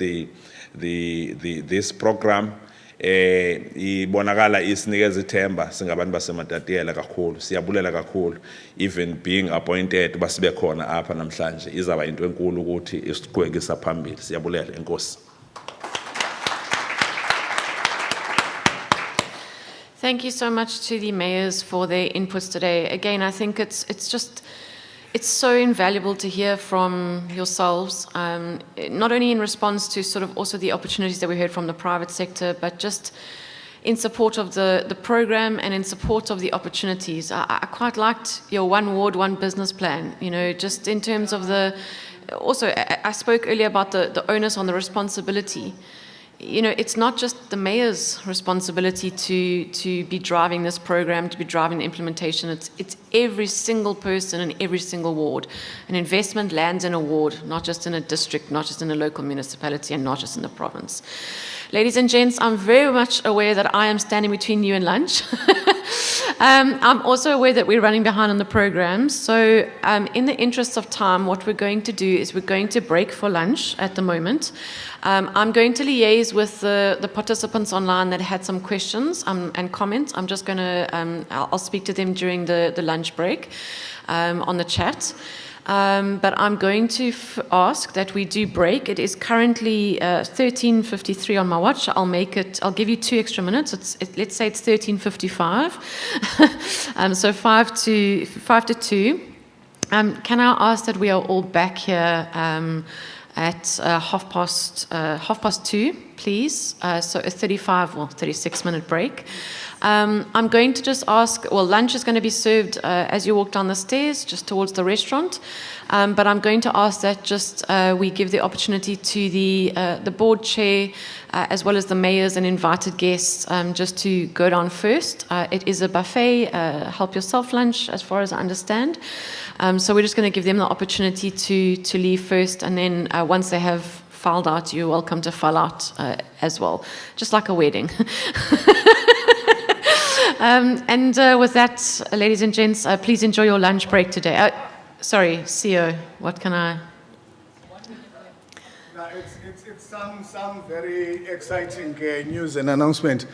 this program. Ibonakala isinikeza ithemba singabantu baseMatatiyela kakhulu. Siyabulela kakhulu even being appointed uba sibe khona apha namhlanje izaba into enkulu ukuthi isiqhubekisa phambili. Siyabulela enkosi. Thank you so much to the mayors for their inputs today. Again, I think it's so invaluable to hear from yourselves, not only in response to sort of also the opportunities that we heard from the private sector, but just in support of the program and in support of the opportunities. I quite liked your one ward, one business plan, you know, just in terms of also I spoke earlier about the onus on the responsibility. You know, it's not just the mayor's responsibility to be driving this program, to be driving the implementation. It's every single person in every single ward. An investment lands in a ward, not just in a district, not just in a local municipality, and not just in the province. Ladies and gents, I'm very much aware that I am standing between you and lunch. I'm also aware that we're running behind on the program. So in the interest of time, what we're going to do is we're going to break for lunch at the moment. I'm going to liaise with the participants online that had some questions and comments. I'm just going to, I'll speak to them during the lunch break on the chat. But I'm going to ask that we do break. It is currently 13:53 on my watch. I'll give you 2 extra minutes. Let's say it's 13:55. So 5 to 2. Can I ask that we are all back here at 2:30, please? So a 35 or 36-minute break. I'm going to just ask, well, lunch is going to be served as you walk down the stairs, just towards the restaurant. But I'm going to ask that just we give the opportunity to the board chair, as well as the mayors and invited guests, just to go down first. It is a buffet, help yourself lunch, as far as I understand. So we're just going to give them the opportunity to leave first, and then once they have filed out, you're welcome to file out as well, just like a wedding. And with that, ladies and gents, please enjoy your lunch break today. Sorry, CEO, what can I... No, it's some very exciting news and announcement.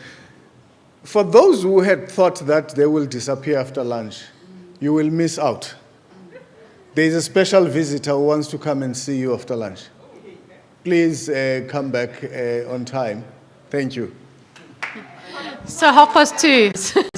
For those who had thought that they will disappear after lunch, you will miss out. There is a special visitor who wants to come and see you after lunch. Please come back on time. Thank you. So 2:30.